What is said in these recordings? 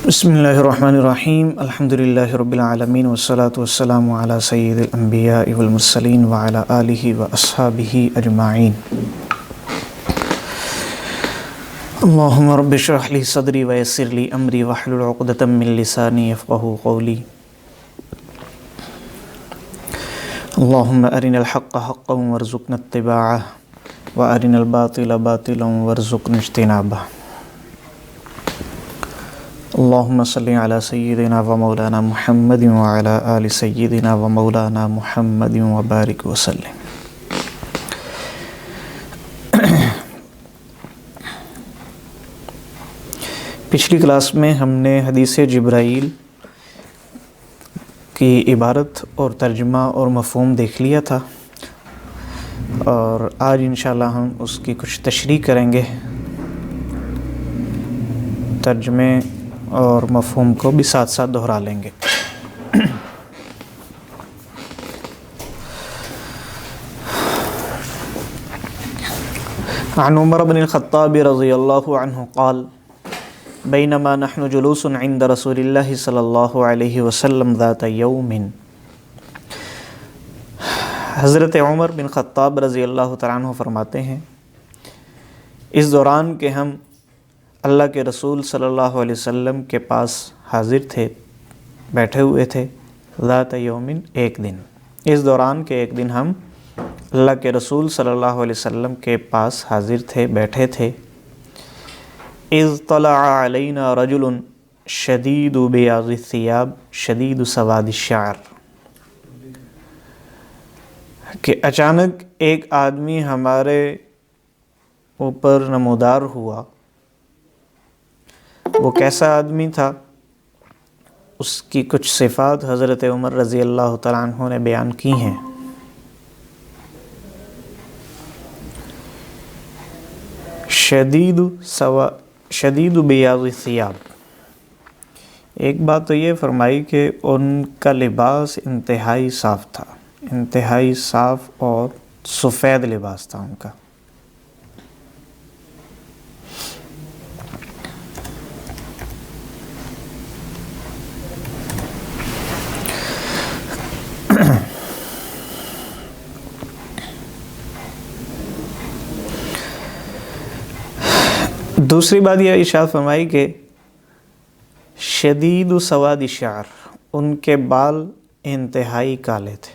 بسم اللہ الرحمن الرحیم الحمد للہ رب العالمین والصلاة والسلام علی سید الانبیاء والمرسلین وعلی آلہ واصحابہ اجمعین۔ اللہم رب اشرح لی صدری ویسر لی امری واحلل عقدۃ من لسانی یفقہوا قولی۔ اللہم ارنا الحق حقا وارزقنا اتباعہ وارنا الباطل باطلا وارزقنا اجتنابہ۔ اللہم صلی علی سیدنا و مولانا محمد وعلی آل سیدنا و مولانا محمد وبارک وسلم۔ پچھلی کلاس میں ہم نے حدیث جبرائیل کی عبارت اور ترجمہ اور مفہوم دیکھ لیا تھا، اور آج انشاءاللہ ہم اس کی کچھ تشریح کریں گے، ترجمے اور مفہوم کو بھی ساتھ ساتھ دہرا لیں گے۔ عن عمر بن الخطاب رضی اللہ عنہ قال بینما نحن جلوس عند رسول اللہ صلی اللہ علیہ وسلم ذات یوم۔ حضرت عمر بن خطاب رضی اللہ تعالیٰ عنہ فرماتے ہیں، اس دوران کہ ہم اللہ کے رسول صلی اللہ علیہ وسلم کے پاس حاضر تھے، بیٹھے ہوئے تھے، ذات یومن، ایک دن، اس دوران کے ایک دن ہم اللہ کے رسول صلی اللہ علیہ وسلم کے پاس حاضر تھے، بیٹھے تھے۔ اذ طلع علینا رجل شدید بیاض الثیاب شدید سواد الشعر، کہ اچانک ایک آدمی ہمارے اوپر نمودار ہوا۔ وہ کیسا آدمی تھا؟ اس کی کچھ صفات حضرت عمر رضی اللہ تعالیٰ عنہ نے بیان کی ہیں۔ شدید بیاض الثیاب، ایک بات تو یہ فرمائی کہ ان کا لباس انتہائی صاف تھا، انتہائی صاف اور سفید لباس تھا ان کا۔ دوسری بات یہ ارشاد فرمائی کہ شدید سواد الشعر، ان کے بال انتہائی کالے تھے،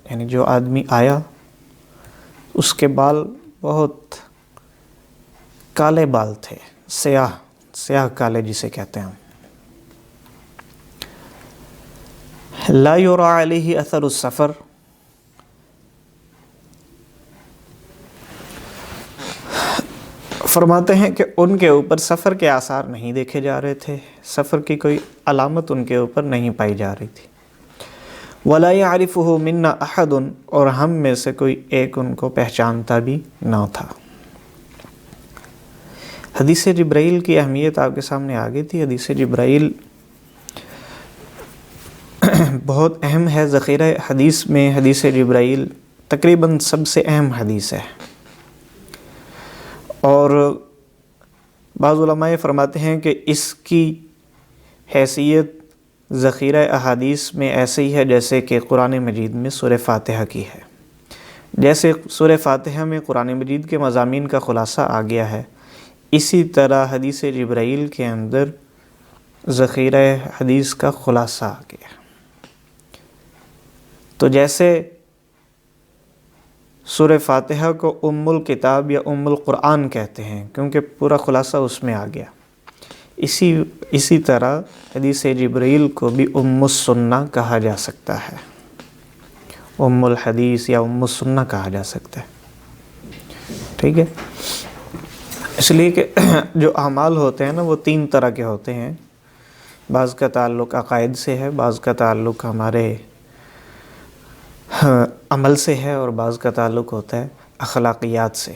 یعنی جو آدمی آیا اس کے بال بہت کالے بال تھے، سیاہ کالے جسے کہتے ہیں ہم۔ لا یری علیہ اثر السفر، فرماتے ہیں کہ ان کے اوپر سفر کے آثار نہیں دیکھے جا رہے تھے، سفر کی کوئی علامت ان کے اوپر نہیں پائی جا رہی تھی۔ وَلَا يَعْرِفُهُ مِنَّا أَحَدٌ، اور ہم میں سے کوئی ایک ان کو پہچانتا بھی نہ تھا۔ حدیث جبرائیل کی اہمیت آپ کے سامنے آ گئی تھی۔ حدیث جبرائیل بہت اہم ہے، ذخیرہ حدیث میں حدیث جبرائیل تقریباً سب سے اہم حدیث ہے، اور بعض علماء فرماتے ہیں کہ اس کی حیثیت ذخیرہ احادیث میں ایسے ہی ہے جیسے کہ قرآن مجید میں سورہ فاتحہ کی ہے۔ جیسے سورہ فاتحہ میں قرآن مجید کے مضامین کا خلاصہ آ گیا ہے، اسی طرح حدیث جبرائیل کے اندر ذخیرہ حدیث کا خلاصہ آ گیا۔ تو جیسے سورہ فاتحہ کو ام الکتاب یا ام القرآن کہتے ہیں کیونکہ پورا خلاصہ اس میں آ گیا، اسی طرح حدیث جبرائیل کو بھی ام السنہ کہا جا سکتا ہے، ام الحدیث یا ام السنہ کہا جا سکتا ہے، ٹھیک ہے؟ اس لیے کہ جو اعمال ہوتے ہیں نا وہ تین طرح کے ہوتے ہیں، بعض کا تعلق عقائد سے ہے، بعض کا تعلق ہمارے عمل سے ہے، اور بعض کا تعلق ہوتا ہے اخلاقیات سے۔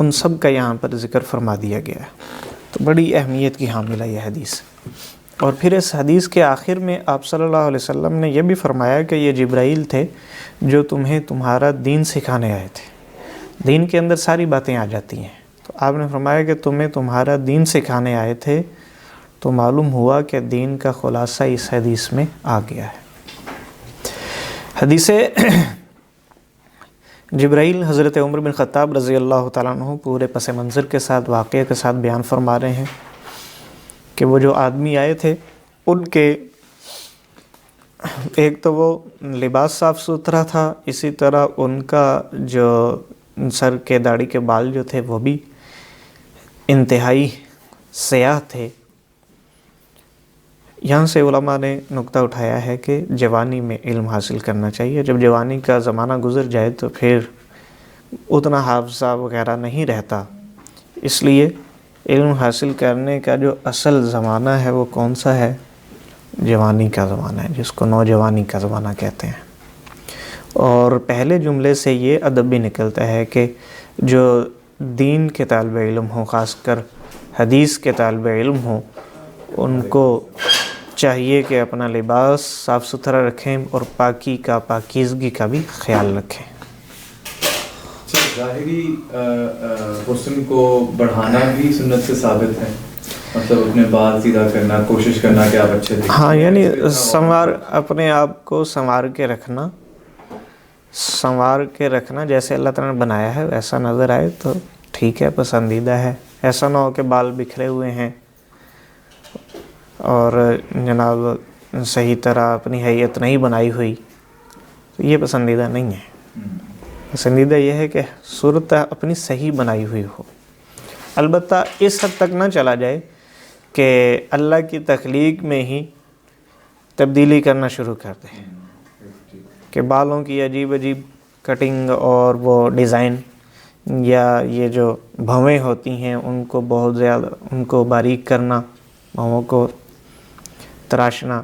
ان سب کا یہاں پر ذکر فرما دیا گیا ہے، تو بڑی اہمیت کی حامل ہے یہ حدیث۔ اور پھر اس حدیث کے آخر میں آپ صلی اللہ علیہ وسلم نے یہ بھی فرمایا کہ یہ جبرائیل تھے جو تمہیں تمہارا دین سکھانے آئے تھے۔ دین کے اندر ساری باتیں آ جاتی ہیں، تو آپ نے فرمایا کہ تمہیں تمہارا دین سکھانے آئے تھے، تو معلوم ہوا کہ دین کا خلاصہ اس حدیث میں آ گیا ہے۔ حدیث جبرائیل حضرت عمر بن خطاب رضی اللہ تعالیٰ عنہ پورے پس منظر کے ساتھ، واقعے کے ساتھ بیان فرما رہے ہیں کہ وہ جو آدمی آئے تھے ان کے ایک تو وہ لباس صاف ستھرا تھا، اسی طرح ان کا جو سر کے داڑھی کے بال جو تھے وہ بھی انتہائی سیاہ تھے۔ یہاں سے علماء نے نقطہ اٹھایا ہے کہ جوانی میں علم حاصل کرنا چاہیے۔ جب جوانی کا زمانہ گزر جائے تو پھر اتنا حافظہ وغیرہ نہیں رہتا، اس لیے علم حاصل کرنے کا جو اصل زمانہ ہے وہ کون سا ہے؟ جوانی کا زمانہ ہے، جس کو نوجوانی کا زمانہ کہتے ہیں۔ اور پہلے جملے سے یہ ادب بھی نکلتا ہے کہ جو دین کے طالب علم ہوں، خاص کر حدیث کے طالب علم ہوں، ان کو چاہیے کہ اپنا لباس صاف ستھرا رکھیں اور پاکی کا، پاکیزگی کا بھی خیال رکھیں۔ ظاہری حسن کو بڑھانا بھی سنت سے ثابت ہے، مطلب اپنے بال سیدھا کرنا، کوشش کرنا کہ آپ اچھے دکھیں۔ ہاں، یعنی اپنے آپ کو سنوار کے رکھنا جیسے اللہ تعالیٰ نے بنایا ہے ویسا نظر آئے تو ٹھیک ہے، پسندیدہ ہے۔ ایسا نہ ہو کہ بال بکھرے ہوئے ہیں اور جناب صحیح طرح اپنی حیت نہیں بنائی ہوئی، تو یہ پسندیدہ نہیں ہے۔ پسندیدہ یہ ہے کہ صورت اپنی صحیح بنائی ہوئی ہو، البتہ اس حد تک نہ چلا جائے کہ اللہ کی تخلیق میں ہی تبدیلی کرنا شروع کر دے، کہ بالوں کی عجیب عجیب کٹنگ اور وہ ڈیزائن، یا یہ جو بھویں ہوتی ہیں ان کو بہت زیادہ ان کو باریک کرنا، بھووں کو تراشنا،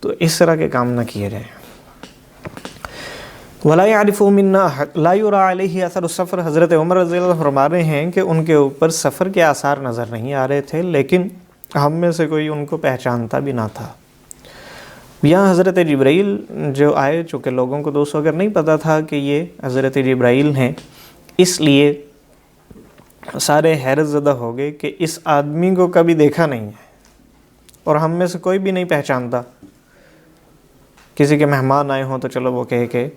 تو اس طرح کے کام نہ کیے جائیں۔ وَلَا يَعْرِفُ مِنَّا لَا يُرَى عَلَيْهِ أَثَرُ السَّفَرِ، حضرت عمر رضی اللہ عنہ فرما رہے ہیں کہ ان کے اوپر سفر کے آثار نظر نہیں آ رہے تھے، لیکن ہم میں سے کوئی ان کو پہچانتا بھی نہ تھا۔ یہاں حضرت جبرائیل جو آئے، چونکہ لوگوں کو دوستوں اگر نہیں پتہ تھا کہ یہ حضرت جبرائیل ہیں، اس لیے سارے حیرت زدہ ہو گئے کہ اس آدمی کو کبھی دیکھا نہیں ہے اور ہم میں سے کوئی بھی نہیں پہچانتا۔ کسی کے مہمان آئے ہوں تو چلو وہ کہے کہ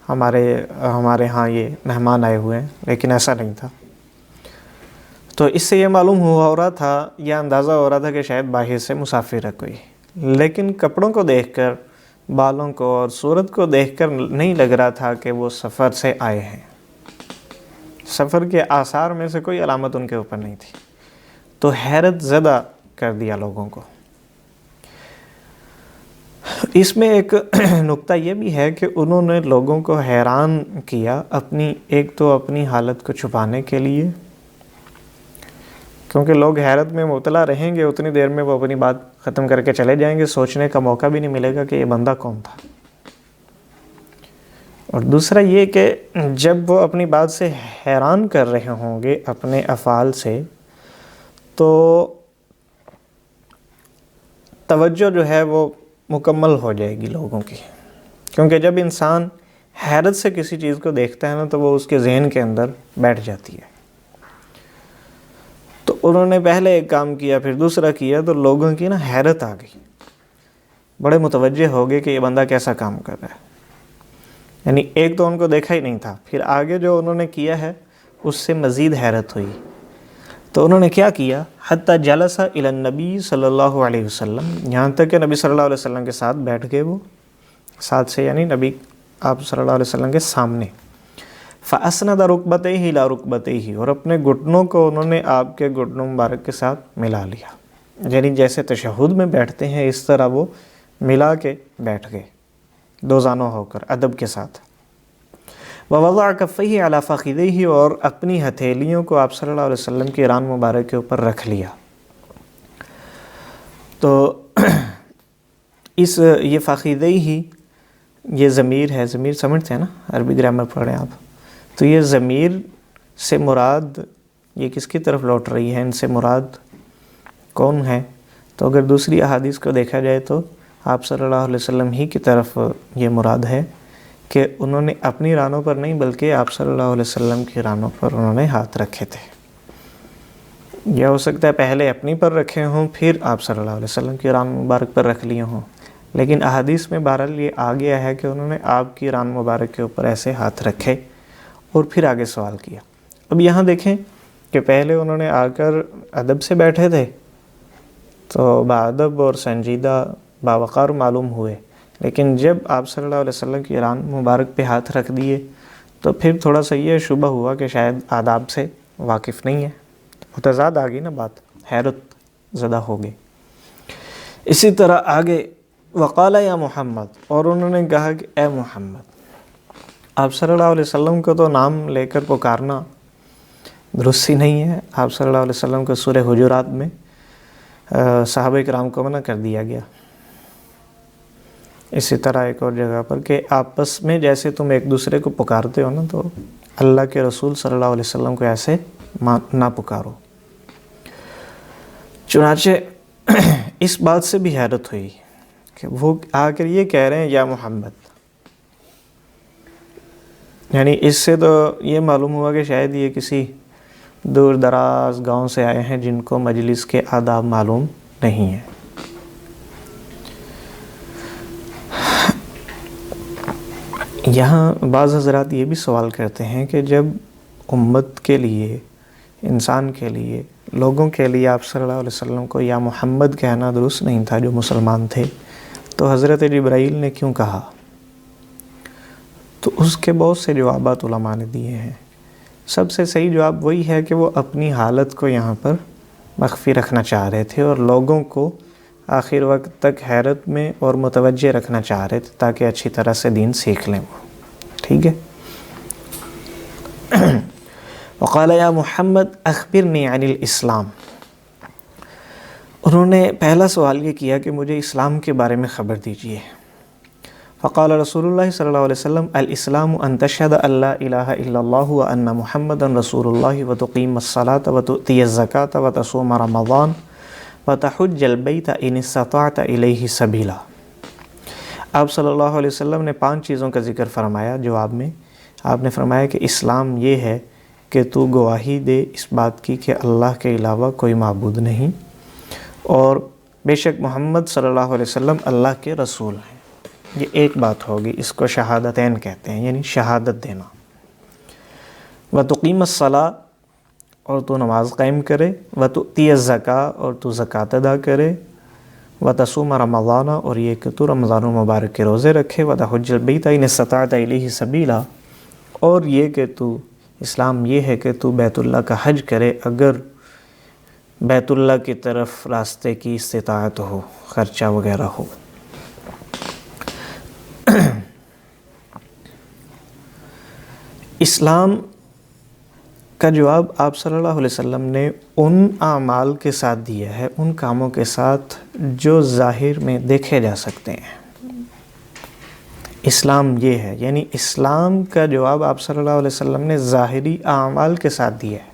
ہمارے ہاں یہ مہمان آئے ہوئے ہیں، لیکن ایسا نہیں تھا۔ تو اس سے یہ معلوم ہو رہا تھا یا اندازہ ہو رہا تھا کہ شاید باہر سے مسافر ہے کوئی، لیکن کپڑوں کو دیکھ کر، بالوں کو اور صورت کو دیکھ کر نہیں لگ رہا تھا کہ وہ سفر سے آئے ہیں۔ سفر کے آثار میں سے کوئی علامت ان کے اوپر نہیں تھی، تو حیرت زدہ کر دیا لوگوں کو۔ اس میں ایک نقطہ یہ بھی ہے کہ انہوں نے لوگوں کو حیران کیا، ایک تو اپنی حالت کو چھپانے کے لیے، کیونکہ لوگ حیرت میں مبتلا رہیں گے اتنی دیر میں وہ اپنی بات ختم کر کے چلے جائیں گے، سوچنے کا موقع بھی نہیں ملے گا کہ یہ بندہ کون تھا۔ اور دوسرا یہ کہ جب وہ اپنی بات سے حیران کر رہے ہوں گے اپنے افعال سے، تو توجہ جو ہے وہ مکمل ہو جائے گی لوگوں کی، کیونکہ جب انسان حیرت سے کسی چیز کو دیکھتا ہے نا تو وہ اس کے ذہن کے اندر بیٹھ جاتی ہے۔ تو انہوں نے پہلے ایک کام کیا، پھر دوسرا کیا، تو لوگوں کی نا حیرت آ گئی، بڑے متوجہ ہو گئے کہ یہ بندہ کیسا کام کر رہا ہے۔ یعنی ایک تو ان کو دیکھا ہی نہیں تھا، پھر آگے جو انہوں نے کیا ہے اس سے مزید حیرت ہوئی۔ تو انہوں نے کیا کیا، حتی جلس الی النبی صلی اللہ علیہ وسلم، یہاں تک کہ نبی صلی اللہ علیہ وسلم کے ساتھ بیٹھ گئے، وہ ساتھ سے یعنی نبی آپ صلی اللہ علیہ وسلم کے سامنے۔ فاسند رکبتیہ الی رکبتیہ، اور اپنے گھٹنوں کو انہوں نے آپ کے گھٹنوں مبارک کے ساتھ ملا لیا، یعنی جیسے تشہد میں بیٹھتے ہیں اس طرح وہ ملا کے بیٹھ گئے، دو زانوں ہو کر ادب کے ساتھ۔ ووضع کفیہ علی فخذیہ، اور اپنی ہتھیلیوں کو آپ صلی اللہ علیہ وسلم کی ران مبارک کے اوپر رکھ لیا۔ تو یہ فخذیہ یہ ضمیر ہے، ضمیر سمجھتے ہیں نا، عربی گرامر پڑھیں آپ، تو یہ ضمیر سے مراد یہ کس کی طرف لوٹ رہی ہے، ان سے مراد کون ہے؟ تو اگر دوسری احادیث کو دیکھا جائے تو آپ صلی اللہ علیہ وسلم ہی کی طرف یہ مراد ہے کہ انہوں نے اپنی رانوں پر نہیں بلکہ آپ صلی اللہ علیہ وسلم کی رانوں پر انہوں نے ہاتھ رکھے تھے۔ یا ہو سکتا ہے پہلے اپنی پر رکھے ہوں پھر آپ صلی اللہ علیہ وسلم کی ران مبارک پر رکھ لیے ہوں، لیکن احادیث میں بہرحال یہ آ گیا ہے کہ انہوں نے آپ کی ران مبارک کے اوپر ایسے ہاتھ رکھے اور پھر آگے سوال کیا۔ اب یہاں دیکھیں کہ پہلے انہوں نے آ کر ادب سے بیٹھے تھے تو باادب اور سنجیدہ باوقار معلوم ہوئے، لیکن جب آپ صلی اللہ علیہ وسلم کی ران مبارک پہ ہاتھ رکھ دیے تو پھر تھوڑا سا یہ شبہ ہوا کہ شاید آداب سے واقف نہیں ہے، متضاد آ گئی نا بات، حیرت زدہ ہو گئی۔ اسی طرح آگے وقال یا محمد، اور انہوں نے کہا کہ اے محمد۔ آپ صلی اللہ علیہ وسلم کو تو نام لے کر پکارنا درست ہی نہیں ہے۔ آپ صلی اللہ علیہ وسلم کو سورہ حجرات میں صحابہ کرام کو منع کر دیا گیا۔ اسی طرح ایک اور جگہ پر کہ آپس میں جیسے تم ایک دوسرے کو پکارتے ہو نا، تو اللہ کے رسول صلی اللہ علیہ وسلم کو ایسے نہ پکارو۔ چنانچہ اس بات سے بھی حیرت ہوئی کہ وہ آ کر یہ کہہ رہے ہیں یا محمد، یعنی اس سے تو یہ معلوم ہوا کہ شاید یہ کسی دور دراز گاؤں سے آئے ہیں جن کو مجلس کے آداب معلوم نہیں ہیں۔ یہاں بعض حضرات یہ بھی سوال کرتے ہیں کہ جب امت کے لیے، انسان کے لیے، لوگوں کے لیے آپ صلی اللہ علیہ وسلم کو یا محمد کہنا درست نہیں تھا جو مسلمان تھے، تو حضرت جبرائیل نے کیوں کہا؟ تو اس کے بہت سے جوابات علماء نے دیے ہیں۔ سب سے صحیح جواب وہی ہے کہ وہ اپنی حالت کو یہاں پر مخفی رکھنا چاہ رہے تھے اور لوگوں کو آخر وقت تک حیرت میں اور متوجہ رکھنا چاہ رہے تھے تاکہ اچھی طرح سے دین سیکھ لیں وہ، ٹھیک ہے۔ وقال یا محمد اخبرنی عن الاسلام، انہوں نے پہلا سوال یہ کیا کہ مجھے اسلام کے بارے میں خبر دیجیے۔ فقال رسول اللہ صلی اللہ علیہ وسلم الاسلام ان تشهد ان لا الہ الا اللہ وان محمدا رسول اللہ وتقیم الصلاة وتؤتی الزکاة وتصوم رمضان وتحج البیت ان استطعت الیہ سبیلا۔ آپ صلی اللہ علیہ وسلم نے 5 چیزوں کا ذکر فرمایا جواب میں۔ آپ نے فرمایا کہ اسلام یہ ہے کہ تو گواہی دے اس بات کی کہ اللہ کے علاوہ کوئی معبود نہیں، اور بے شک محمد صلی اللہ علیہ وسلم اللہ کے رسول ہیں۔ یہ ایک بات ہوگی، اس کو شہادتین کہتے ہیں، یعنی شہادت دینا۔ وتقیم الصلاۃ، اور تو نماز قائم کرے، وتؤتی الزکاۃ، اور تو زکوٰۃ ادا کرے، وتصوم رمضان، اور یہ کہ تو رمضان المبارک کے روزے رکھے، وتحج البیت ان استطعت الیہ سبیلا، اور یہ کہ تو اسلام یہ ہے کہ تو بیت اللہ کا حج کرے اگر بیت اللہ کی طرف راستے کی استطاعت ہو، خرچہ وغیرہ ہو۔ اسلام کا جواب آپ صلی اللہ علیہ وسلم نے ان اعمال کے ساتھ دیا ہے، ان کاموں کے ساتھ جو ظاہر میں دیکھے جا سکتے ہیں۔ اسلام یہ ہے، یعنی اسلام کا جواب آپ صلی اللہ علیہ وسلم نے ظاہری اعمال کے ساتھ دیا ہے،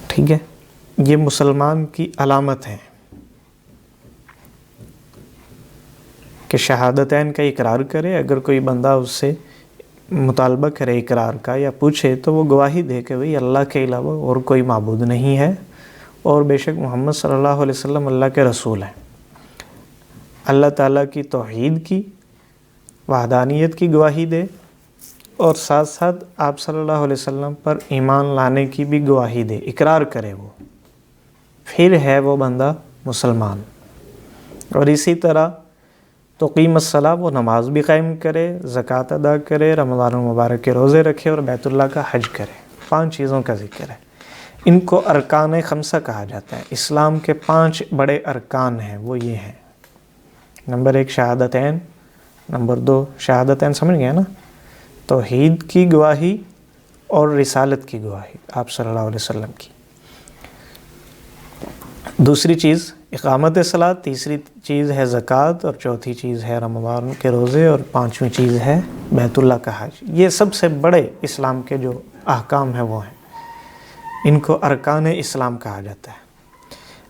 ٹھیک ہے۔ یہ مسلمان کی علامت ہے کہ شہادتین کا اقرار کرے، اگر کوئی بندہ اس سے مطالبہ کرے اقرار کا یا پوچھے تو وہ گواہی دے کہ بھئی اللہ کے علاوہ اور کوئی معبود نہیں ہے، اور بے شک محمد صلی اللہ علیہ وسلم اللہ کے رسول ہیں۔ اللہ تعالیٰ کی توحید کی، وحدانیت کی گواہی دے، اور ساتھ ساتھ آپ صلی اللہ علیہ وسلم پر ایمان لانے کی بھی گواہی دے، اقرار کرے، وہ پھر ہے وہ بندہ مسلمان۔ اور اسی طرح تقیم الصلاۃ، وہ نماز بھی قائم کرے، زکوٰۃ ادا کرے، رمضان المبارک کے روزے رکھے، اور بیت اللہ کا حج کرے۔ 5 چیزوں کا ذکر ہے، ان کو ارکان خمسہ کہا جاتا ہے۔ اسلام کے 5 بڑے ارکان ہیں، وہ یہ ہیں۔ نمبر 1 شہادتین، نمبر 2 شہادتین سمجھ گئے نا، توحید کی گواہی اور رسالت کی گواہی آپ صلی اللہ علیہ وسلم کی۔ دوسری چیز اقامت صلاۃ، تیسری چیز ہے زکوٰۃ، اور چوتھی چیز ہے رمضان کے روزے، اور 5ویں چیز ہے بیت اللہ کا حج۔ یہ سب سے بڑے اسلام کے جو احکام ہیں وہ ہیں، ان کو ارکان اسلام کہا جاتا ہے۔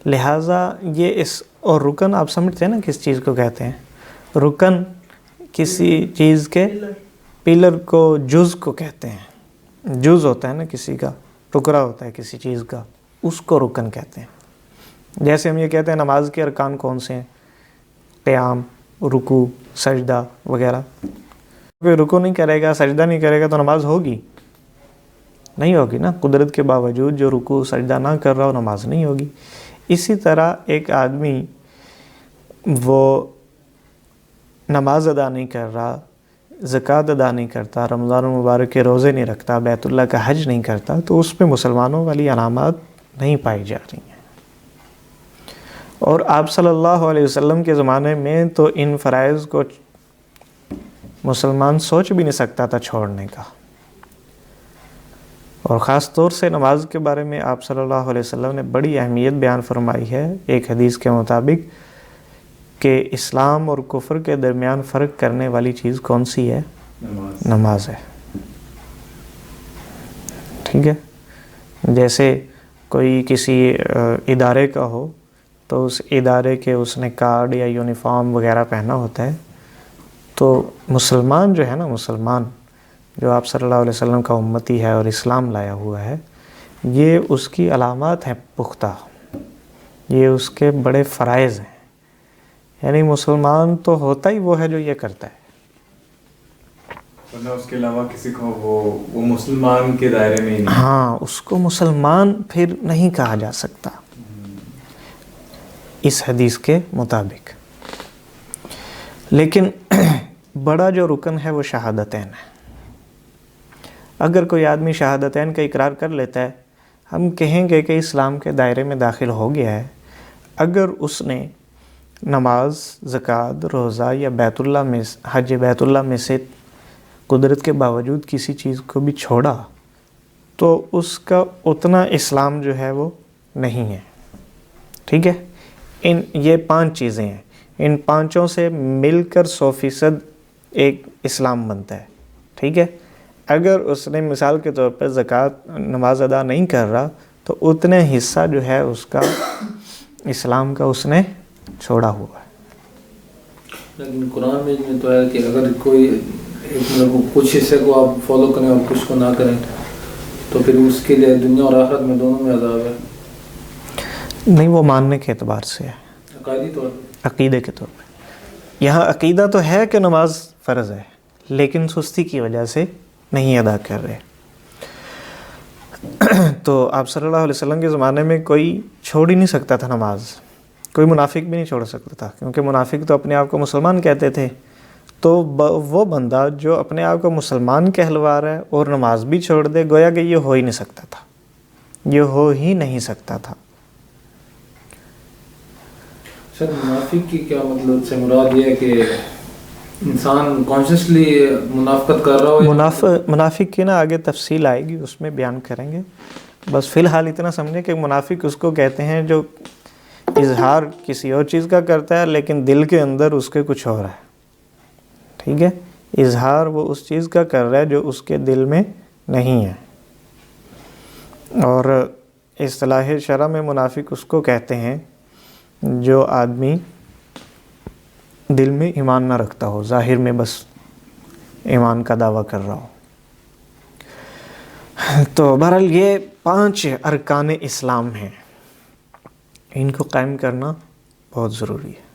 لہٰذا یہ اور رکن آپ سمجھتے ہیں نا کس چیز کو کہتے ہیں؟ رکن کسی چیز کے پلر کو، جز کو کہتے ہیں، جز ہوتا ہے نا کسی کا، ٹکڑا ہوتا ہے کسی چیز کا، اس کو رکن کہتے ہیں۔ جیسے ہم یہ کہتے ہیں نماز کے ارکان کون سے ہیں، قیام، رکوع، سجدہ وغیرہ۔ کوئی رکوع نہیں کرے گا، سجدہ نہیں کرے گا تو نماز ہوگی نہیں ہوگی نا، قدرت کے باوجود جو رکوع سجدہ نہ کر رہا ہو نماز نہیں ہوگی۔ اسی طرح ایک آدمی وہ نماز ادا نہیں کر رہا، زکوٰۃ ادا نہیں کرتا، رمضان المبارک کے روزے نہیں رکھتا، بیت اللہ کا حج نہیں کرتا، تو اس میں مسلمانوں والی علامات نہیں پائی جا رہی ہیں۔ اور آپ صلی اللہ علیہ وسلم کے زمانے میں تو ان فرائض کو مسلمان سوچ بھی نہیں سکتا تھا چھوڑنے کا، اور خاص طور سے نماز کے بارے میں آپ صلی اللہ علیہ وسلم نے بڑی اہمیت بیان فرمائی ہے ایک حدیث کے مطابق کہ اسلام اور کفر کے درمیان فرق کرنے والی چیز کون سی ہے؟ نماز ہے۔ ٹھیک ہے، جیسے کوئی کسی ادارے کا ہو تو اس ادارے کے اس نے کارڈ یا یونیفارم وغیرہ پہنا ہوتا ہے، تو مسلمان جو ہے نا، مسلمان جو آپ صلی اللہ علیہ وسلم کا امتی ہے اور اسلام لایا ہوا ہے، یہ اس کی علامات ہیں پختہ، یہ اس کے بڑے فرائض ہیں۔ یعنی مسلمان تو ہوتا ہی وہ ہے جو یہ کرتا ہے، ورنہ اس کے علاوہ کسی کو وہ مسلمان کے دائرے میں ہی نہیں۔ ہاں، اس کو مسلمان پھر نہیں کہا جا سکتا اس حدیث کے مطابق۔ لیکن بڑا جو رکن ہے وہ شہادتین ہے۔ اگر کوئی آدمی شہادتین کا اقرار کر لیتا ہے، ہم کہیں گے کہ اسلام کے دائرے میں داخل ہو گیا ہے۔ اگر اس نے نماز، زکوٰۃ، روزہ یا بیت اللہ میں حج بیت اللہ میں سے قدرت کے باوجود کسی چیز کو بھی چھوڑا تو اس کا اتنا اسلام جو ہے وہ نہیں ہے۔ ٹھیک ہے، یہ 5 چیزیں ہیں، ان 5 سے مل کر 100% ایک اسلام بنتا ہے۔ ٹھیک ہے، اگر اس نے مثال کے طور پر زکوٰۃ نماز ادا نہیں کر رہا تو اتنے حصہ جو ہے اس کا اسلام کا اس نے چھوڑا ہوا ہے۔ لیکن قرآن میں تو ہے کہ اگر کوئی کچھ حصے کو آپ فالو کریں اور کچھ کو نہ کریں تو پھر اس کے لیے دنیا اور آخرت میں دونوں میں عذاب ہے۔ نہیں، وہ ماننے کے اعتبار سے ہے، عقائدی طور پر، عقیدے کے طور پہ۔ یہاں عقیدہ تو ہے کہ نماز فرض ہے، لیکن سستی کی وجہ سے نہیں ادا کر رہے۔ تو آپ صلی اللہ علیہ وسلم کے زمانے میں کوئی چھوڑ ہی نہیں سکتا تھا نماز، کوئی منافق بھی نہیں چھوڑ سکتا تھا، کیونکہ منافق تو اپنے آپ کو مسلمان کہتے تھے۔ تو وہ بندہ جو اپنے آپ کو مسلمان کہلوا رہا ہے اور نماز بھی چھوڑ دے، گویا کہ یہ ہو ہی نہیں سکتا تھا، یہ ہو ہی نہیں سکتا تھا۔ سر منافق کی کیا مطلب سے مراد یہ ہے کہ انسان کانشیسلی منافقت کر رہا ہو؟ منافق کی نا آگے تفصیل آئے گی، اس میں بیان کریں گے۔ بس فی الحال اتنا سمجھیں کہ منافق اس کو کہتے ہیں جو اظہار کسی اور چیز کا کرتا ہے لیکن دل کے اندر اس کے کچھ اور ہے۔ ٹھیک ہے، اظہار وہ اس چیز کا کر رہا ہے جو اس کے دل میں نہیں ہے۔ اور اصطلاح شرع میں منافق اس کو کہتے ہیں جو آدمی دل میں ایمان نہ رکھتا ہو، ظاہر میں بس ایمان کا دعویٰ کر رہا ہو۔ تو بہرحال یہ 5 ارکان اسلام ہیں، ان کو قائم کرنا بہت ضروری ہے۔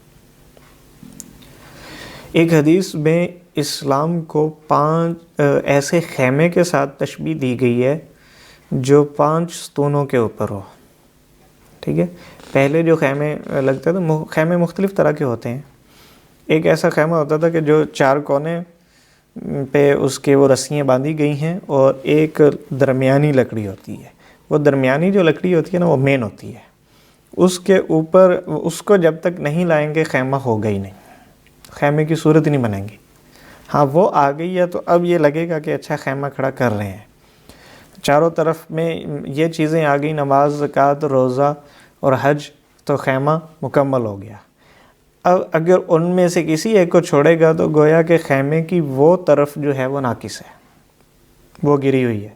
ایک حدیث میں اسلام کو 5 ایسے خیمے کے ساتھ تشبیہ دی گئی ہے جو 5 ستونوں کے اوپر ہو۔ ٹھیک ہے، پہلے جو خیمے لگتے تھے، خیمے مختلف طرح کے ہوتے ہیں۔ ایک ایسا خیمہ ہوتا تھا کہ جو 4 کونے پہ اس کے وہ رسیاں باندھی گئی ہیں اور ایک درمیانی لکڑی ہوتی ہے۔ وہ درمیانی جو لکڑی ہوتی ہے نا، وہ مین ہوتی ہے۔ اس کے اوپر اس کو جب تک نہیں لائیں گے خیمہ ہوگا ہی نہیں، خیمے کی صورت نہیں بنیں گی۔ ہاں وہ آ گئی ہے تو اب یہ لگے گا کہ اچھا خیمہ کھڑا کر رہے ہیں۔ چاروں طرف میں یہ چیزیں آ گئی، نماز، زکوٰۃ، روزہ اور حج، تو خیمہ مکمل ہو گیا۔ اب اگر ان میں سے کسی ایک کو چھوڑے گا تو گویا کہ خیمے کی وہ طرف جو ہے وہ ناقص ہے، وہ گری ہوئی ہے۔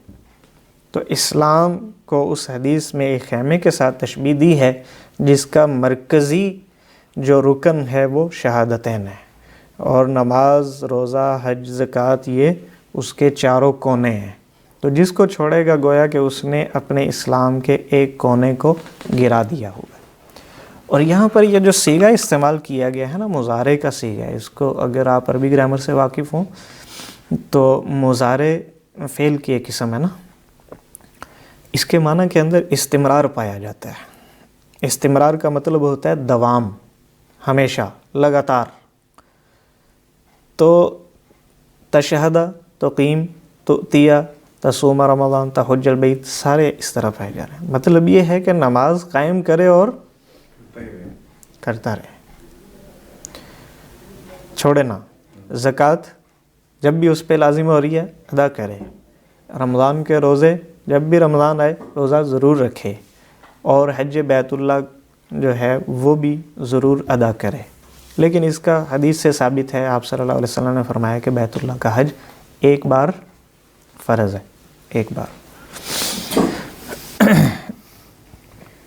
تو اسلام کو اس حدیث میں ایک خیمے کے ساتھ تشبیہ دی ہے جس کا مرکزی جو رکن ہے وہ شہادتین ہے، اور نماز، روزہ، حج، زکوٰۃ یہ اس کے 4 کونے ہیں۔ تو جس کو چھوڑے گا گویا کہ اس نے اپنے اسلام کے ایک کونے کو گرا دیا ہوگا۔ اور یہاں پر یہ جو صیغہ استعمال کیا گیا ہے نا، مضارع کا صیغہ ہے، اس کو اگر آپ عربی گرامر سے واقف ہوں تو مضارع فعل کی ایک قسم ہے نا، اس کے معنی کے اندر استمرار پایا جاتا ہے۔ استمرار کا مطلب ہوتا ہے دوام، ہمیشہ، لگاتار۔ تو تشہد، تقیم، تؤتیہ، تصوم رمضان، تحج البیت، سارے اس طرح پائے جا رہے ہیں۔ مطلب یہ ہے کہ نماز قائم کرے اور کرتا رہے، چھوڑے نہ۔ زکوٰۃ جب بھی اس پہ لازم ہو رہی ہے ادا کرے۔ رمضان کے روزے جب بھی رمضان آئے روزہ ضرور رکھے، اور حج بیت اللہ جو ہے وہ بھی ضرور ادا کرے۔ لیکن اس کا حدیث سے ثابت ہے، آپ صلی اللہ علیہ وسلم نے فرمایا کہ بیت اللہ کا حج ایک بار فرض ہے، ایک بار۔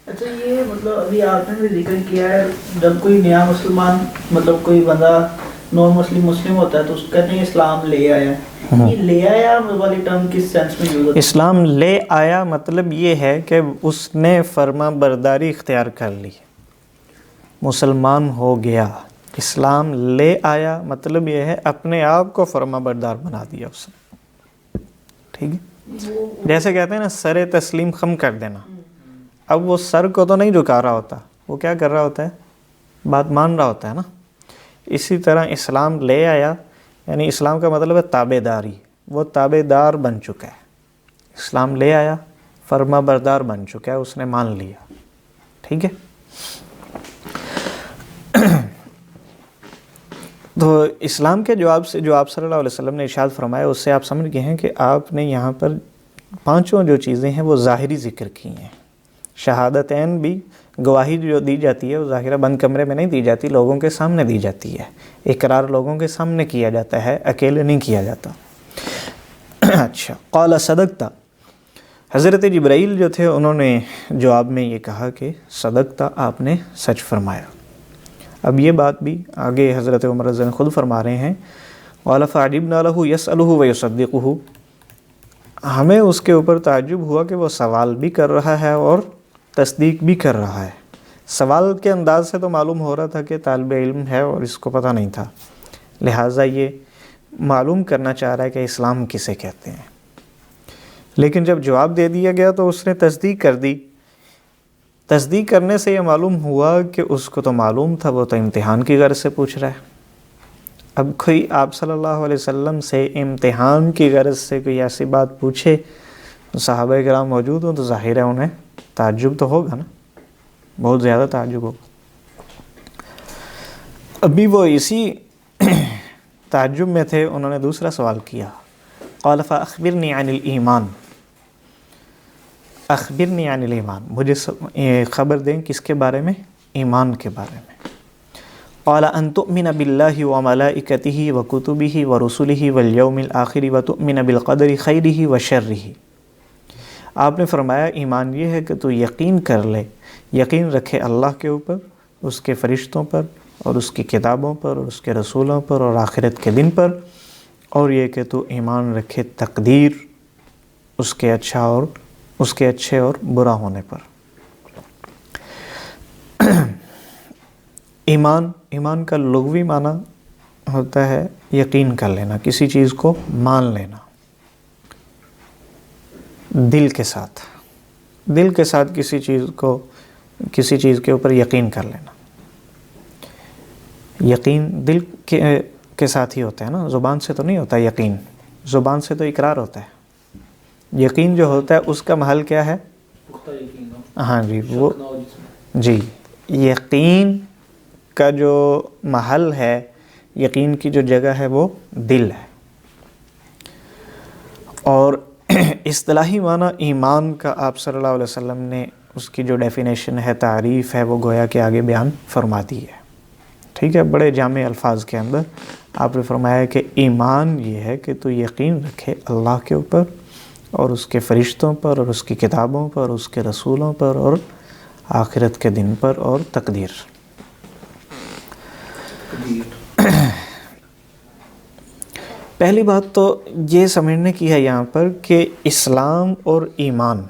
اچھا، یہ مطلب ابھی آپ نے بھی ذکر کیا ہے جب کوئی نیا مسلمان مطلب کوئی بندہ نون مسلم ہوتا ہے تو اس کہتے ہیں اسلام لے آیا۔ یہ لے آیا والی ٹرم کس سینس میں یوز ہوتا ہے؟ اسلام لے آیا مطلب یہ ہے کہ اس نے فرما برداری اختیار کر لی، مسلمان ہو گیا۔ اسلام لے آیا مطلب یہ ہے اپنے آپ کو فرما بردار بنا دیا اس نے، ٹھیک ہے؟ جیسے کہتے ہیں نا سر تسلیم خم کر دینا۔ اب وہ سر کو تو نہیں جھکا رہا ہوتا، وہ کیا کر رہا ہوتا ہے؟ بات مان رہا ہوتا ہے نا۔ اسی طرح اسلام لے آیا یعنی اسلام کا مطلب ہے تابع داری، وہ تابع دار بن چکا ہے۔ اسلام لے آیا، فرما بردار بن چکا ہے، اس نے مان لیا، ٹھیک ہے؟ تو اسلام کے جواب سے جو آپ صلی اللہ علیہ وسلم نے ارشاد فرمایا اس سے آپ سمجھ گئے ہیں کہ آپ نے یہاں پر پانچوں جو چیزیں ہیں وہ ظاہری ذکر کی ہیں۔ شہادتین بھی، گواہی جو دی جاتی ہے وہ ظاہرہ بند کمرے میں نہیں دی جاتی، لوگوں کے سامنے دی جاتی ہے۔ اقرار لوگوں کے سامنے کیا جاتا ہے، اکیلے نہیں کیا جاتا۔ اچھا، قال صدقتا، حضرت جبرائیل جو تھے انہوں نے جواب میں یہ کہا کہ صدقتا، آپ نے سچ فرمایا۔ اب یہ بات بھی آگے حضرت عمر رضی اللہ عنہ خود فرما رہے ہیں، قال فعجبنا له يسأله ويصدقه، ہمیں اس کے اوپر تعجب ہوا کہ وہ سوال بھی کر رہا ہے اور تصدیق بھی کر رہا ہے۔ سوال کے انداز سے تو معلوم ہو رہا تھا کہ طالب علم ہے اور اس کو پتہ نہیں تھا، لہٰذا یہ معلوم کرنا چاہ رہا ہے کہ اسلام کسے کہتے ہیں۔ لیکن جب جواب دے دیا گیا تو اس نے تصدیق کر دی۔ تصدیق کرنے سے یہ معلوم ہوا کہ اس کو تو معلوم تھا، وہ تو امتحان کی غرض سے پوچھ رہا ہے۔ اب کوئی آپ صلی اللہ علیہ وسلم سے امتحان کی غرض سے کوئی ایسی بات پوچھے، صحابہ کرام موجود ہوں تو ظاہر ہے انہیں تعجب تو ہوگا نا، بہت زیادہ تعجب ہوگا۔ ابھی وہ اسی تعجب میں تھے، انہوں نے دوسرا سوال کیا، قال فاخبرنی عن الایمان، اخبرنی عن الایمان، مجھے خبر دیں کس کے بارے میں؟ ایمان کے بارے میں۔ قال ان تؤمن باللہ وملائکتہ وکتبہ ورسلہ والیوم الآخر وتؤمن بالقدر خیرہ وشرہ۔ آپ نے فرمایا ایمان یہ ہے کہ تو یقین کر لے، یقین رکھے اللہ کے اوپر، اس کے فرشتوں پر اور اس کی کتابوں پر اور اس کے رسولوں پر اور آخرت کے دن پر، اور یہ کہ تو ایمان رکھے تقدیر، اس کے اچھے اور برا ہونے پر۔ ایمان کا لغوی معنی ہوتا ہے یقین کر لینا، کسی چیز کو مان لینا، دل کے ساتھ کسی چیز کے اوپر یقین کر لینا۔ یقین دل کے ساتھ ہی ہوتا ہے نا، زبان سے تو نہیں ہوتا یقین، زبان سے تو اقرار ہوتا ہے۔ یقین جو ہوتا ہے اس کا محل کیا ہے؟ ہاں جی، وہ جی یقین کا جو محل ہے، یقین کی جو جگہ ہے وہ دل ہے۔ اور اصطلاحی معنی ایمان کا آپ صلی اللہ علیہ وسلم نے اس کی جو ڈیفینیشن ہے، تعریف ہے، وہ گویا کہ آگے بیان فرما دی ہے، ٹھیک ہے؟ بڑے جامع الفاظ کے اندر آپ نے فرمایا کہ ایمان یہ ہے کہ تو یقین رکھے اللہ کے اوپر اور اس کے فرشتوں پر اور اس کی کتابوں پر، اس کے رسولوں پر اور آخرت کے دن پر اور تقدیر۔ پہلی بات تو یہ سمجھنے کی ہے یہاں پر کہ اسلام اور ایمان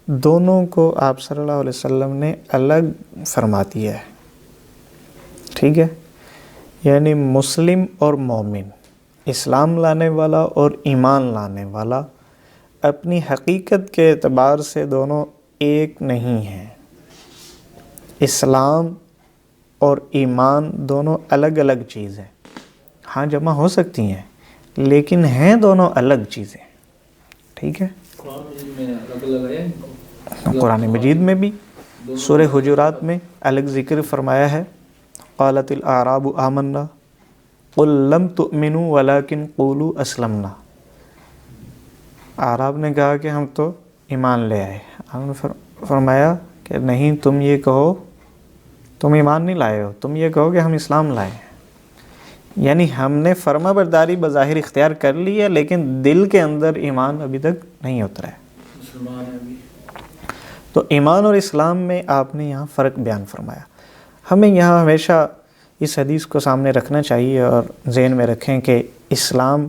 دونوں کو آپ صلی اللہ علیہ وسلم نے الگ فرما دیا ہے. ٹھیک ہے، یعنی مسلم اور مومن، اسلام لانے والا اور ایمان لانے والا اپنی حقیقت کے اعتبار سے دونوں ایک نہیں ہیں. اسلام اور ایمان دونوں الگ الگ چیز ہیں. ہاں جمع ہو سکتی ہیں لیکن ہیں دونوں الگ چیزیں. ٹھیک ہے، قرآن مجید میں الگ الگ ہے. قرآن مجید میں بھی سورہ حجرات میں الگ ذکر فرمایا ہے. قالت الاعراب آمنا قل لم تؤمنوا ولکن قولوا اسلمنا. اعراب نے کہا کہ ہم تو ایمان لے آئے. آپ نے فرمایا کہ نہیں، تم یہ کہو تم ایمان نہیں لائے ہو، تم یہ کہو کہ ہم اسلام لائے ہیں. یعنی ہم نے فرما برداری بظاہر اختیار کر لی ہے لیکن دل کے اندر ایمان ابھی تک نہیں اترا ہے. مسلمان ہے ابھی. تو ایمان اور اسلام میں آپ نے یہاں فرق بیان فرمایا. ہمیں یہاں ہمیشہ اس حدیث کو سامنے رکھنا چاہیے اور ذہن میں رکھیں کہ اسلام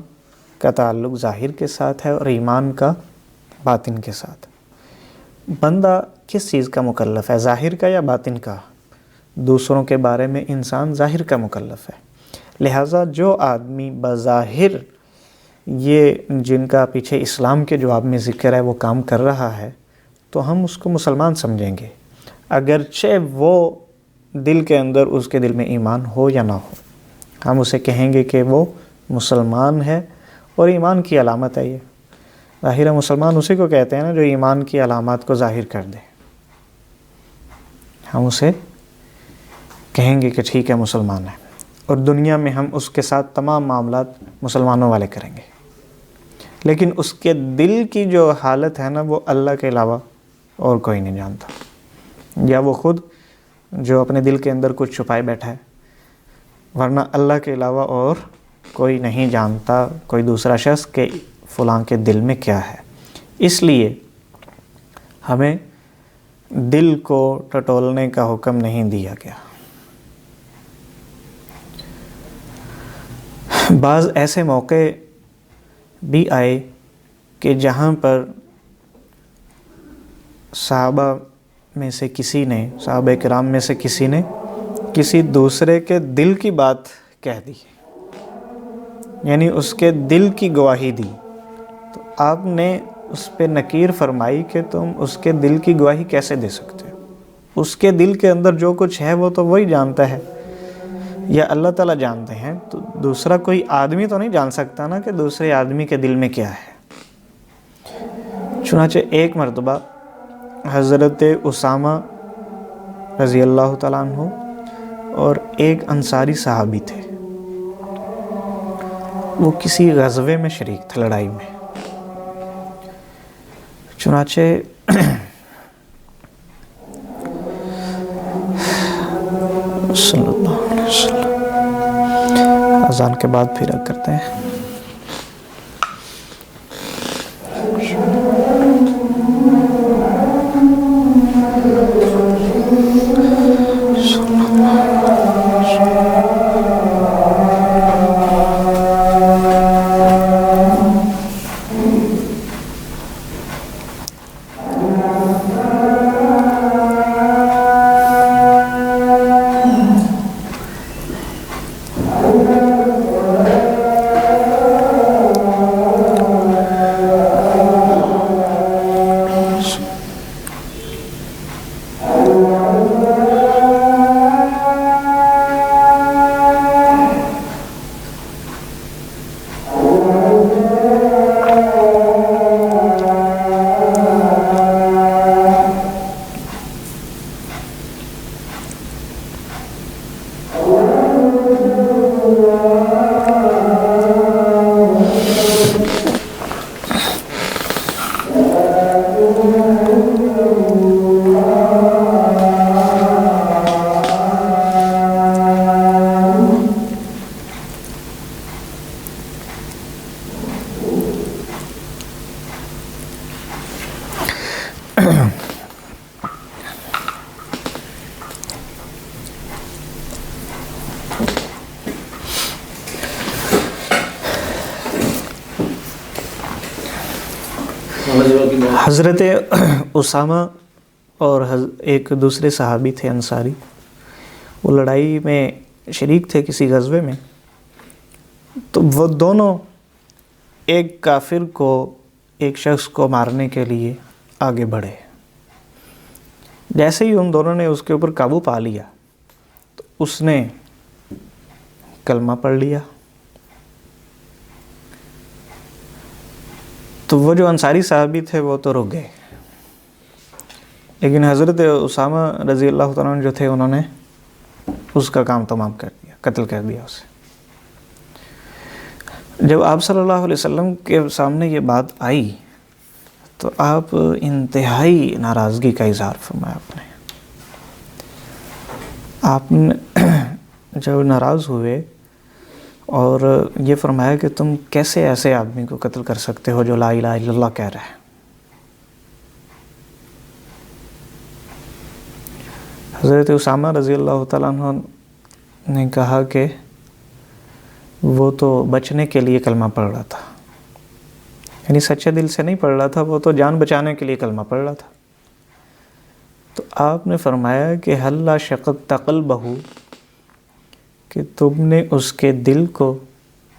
کا تعلق ظاہر کے ساتھ ہے اور ایمان کا باطن کے ساتھ. بندہ کس چیز کا مکلف ہے، ظاہر کا یا باطن کا؟ دوسروں کے بارے میں انسان ظاہر کا مکلف ہے. لہٰذا جو آدمی بظاہر یہ جن کا پیچھے اسلام کے جواب میں ذکر ہے وہ کام کر رہا ہے تو ہم اس کو مسلمان سمجھیں گے، اگرچہ وہ دل کے اندر اس کے دل میں ایمان ہو یا نہ ہو. ہم اسے کہیں گے کہ وہ مسلمان ہے اور ایمان کی علامت ہے. یہ ظاہر مسلمان اسی کو کہتے ہیں نا جو ایمان کی علامات کو ظاہر کر دے. ہم اسے کہیں گے کہ ٹھیک ہے مسلمان ہے، اور دنیا میں ہم اس کے ساتھ تمام معاملات مسلمانوں والے کریں گے. لیکن اس کے دل کی جو حالت ہے نا وہ اللہ کے علاوہ اور کوئی نہیں جانتا، یا وہ خود جو اپنے دل کے اندر کچھ چھپائے بیٹھا ہے، ورنہ اللہ کے علاوہ اور کوئی نہیں جانتا، کوئی دوسرا شخص کہ فلاں کے دل میں کیا ہے. اس لیے ہمیں دل کو ٹٹولنے کا حکم نہیں دیا گیا. بعض ایسے موقع بھی آئے کہ جہاں پر صحابہ میں سے کسی نے، صحابہ کرام میں سے کسی نے کسی دوسرے کے دل کی بات کہہ دی، یعنی اس کے دل کی گواہی دی. تو آپ نے اس پہ نکیر فرمائی کہ تم اس کے دل کی گواہی کیسے دے سکتے ہو؟ اس کے دل کے اندر جو کچھ ہے وہ تو وہی جانتا ہے، یا اللہ تعالیٰ جانتے ہیں. تو دوسرا کوئی آدمی تو نہیں جان سکتا نا کہ دوسرے آدمی کے دل میں کیا ہے. چنانچہ ایک مرتبہ حضرت اسامہ رضی اللہ تعالیٰ عنہ اور ایک انصاری صحابی تھے، وہ کسی غزوے میں شریک تھے، لڑائی میں. چنانچہ صلی اللہ علیہ وسلم اذان کے بعد پھر کرتے ہیں. حضرت اسامہ اور ایک دوسرے صحابی تھے انصاری، وہ لڑائی میں شریک تھے کسی غزوے میں، تو وہ دونوں ایک کافر کو، ایک شخص کو مارنے کے لیے آگے بڑھے۔ جیسے ہی ان دونوں نے اس کے اوپر قابو پا لیا تو اس نے کلمہ پڑھ لیا۔ تو وہ جو انصاری صحابی تھے وہ تو رک گئے، لیکن حضرت اسامہ رضی اللہ تعالیٰ عنہ جو تھے انہوں نے اس کا کام تمام کر دیا، قتل کر دیا اسے۔ جب آپ صلی اللہ علیہ وسلم کے سامنے یہ بات آئی تو آپ انتہائی ناراضگی کا اظہار فرمایا آپ نے جب ناراض ہوئے اور یہ فرمایا کہ تم کیسے ایسے آدمی کو قتل کر سکتے ہو جو لا الہ الا اللہ کہہ رہا ہے۔ حضرت اسامہ رضی اللہ تعالیٰ عنہ نے کہا کہ وہ تو بچنے کے لیے کلمہ پڑھ رہا تھا، یعنی سچے دل سے نہیں پڑھ رہا تھا، وہ تو جان بچانے کے لیے کلمہ پڑھ رہا تھا۔ تو آپ نے فرمایا کہ حل شققت قلبہ، کہ تم نے اس کے دل کو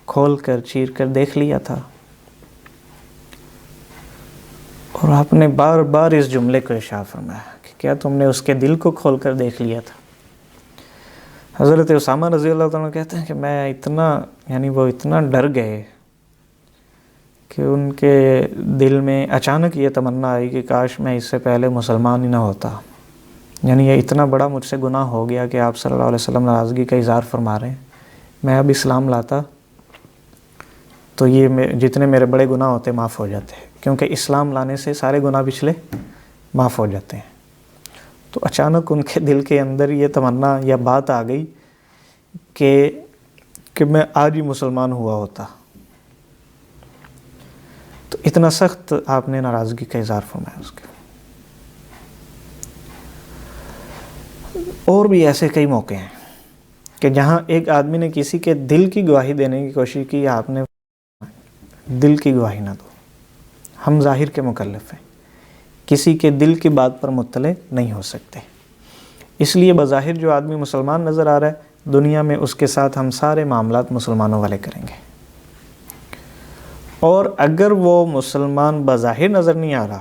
کھول کر چیر کر دیکھ لیا تھا۔ اور آپ نے بار بار اس جملے کو ارشاد فرمایا کہ کیا تم نے اس کے دل کو کھول کر دیکھ لیا تھا۔ حضرت اسامہ رضی اللہ تعالیٰ کہتے ہیں کہ میں وہ اتنا ڈر گئے کہ ان کے دل میں اچانک یہ تمنا آئی کہ کاش میں اس سے پہلے مسلمان ہی نہ ہوتا، یعنی یہ اتنا بڑا مجھ سے گناہ ہو گیا کہ آپ صلی اللہ علیہ وسلم ناراضگی کا اظہار فرما رہے ہیں، میں اب اسلام لاتا تو یہ جتنے میرے بڑے گناہ ہوتے معاف ہو جاتے، کیونکہ اسلام لانے سے سارے گناہ پچھلے معاف ہو جاتے ہیں۔ تو اچانک ان کے دل کے اندر یہ تمنا یا بات آ گئی کہ میں آج ہی مسلمان ہوا ہوتا۔ تو اتنا سخت آپ نے ناراضگی کا اظہار فرمایا اس کے۔ اور بھی ایسے کئی موقع ہیں کہ جہاں ایک آدمی نے کسی کے دل کی گواہی دینے کی کوشش کی، آپ نے دل کی گواہی نہ دو، ہم ظاہر کے مکلف ہیں، کسی کے دل کی بات پر مطلع نہیں ہو سکتے۔ اس لیے بظاہر جو آدمی مسلمان نظر آ رہا ہے، دنیا میں اس کے ساتھ ہم سارے معاملات مسلمانوں والے کریں گے، اور اگر وہ مسلمان بظاہر نظر نہیں آ رہا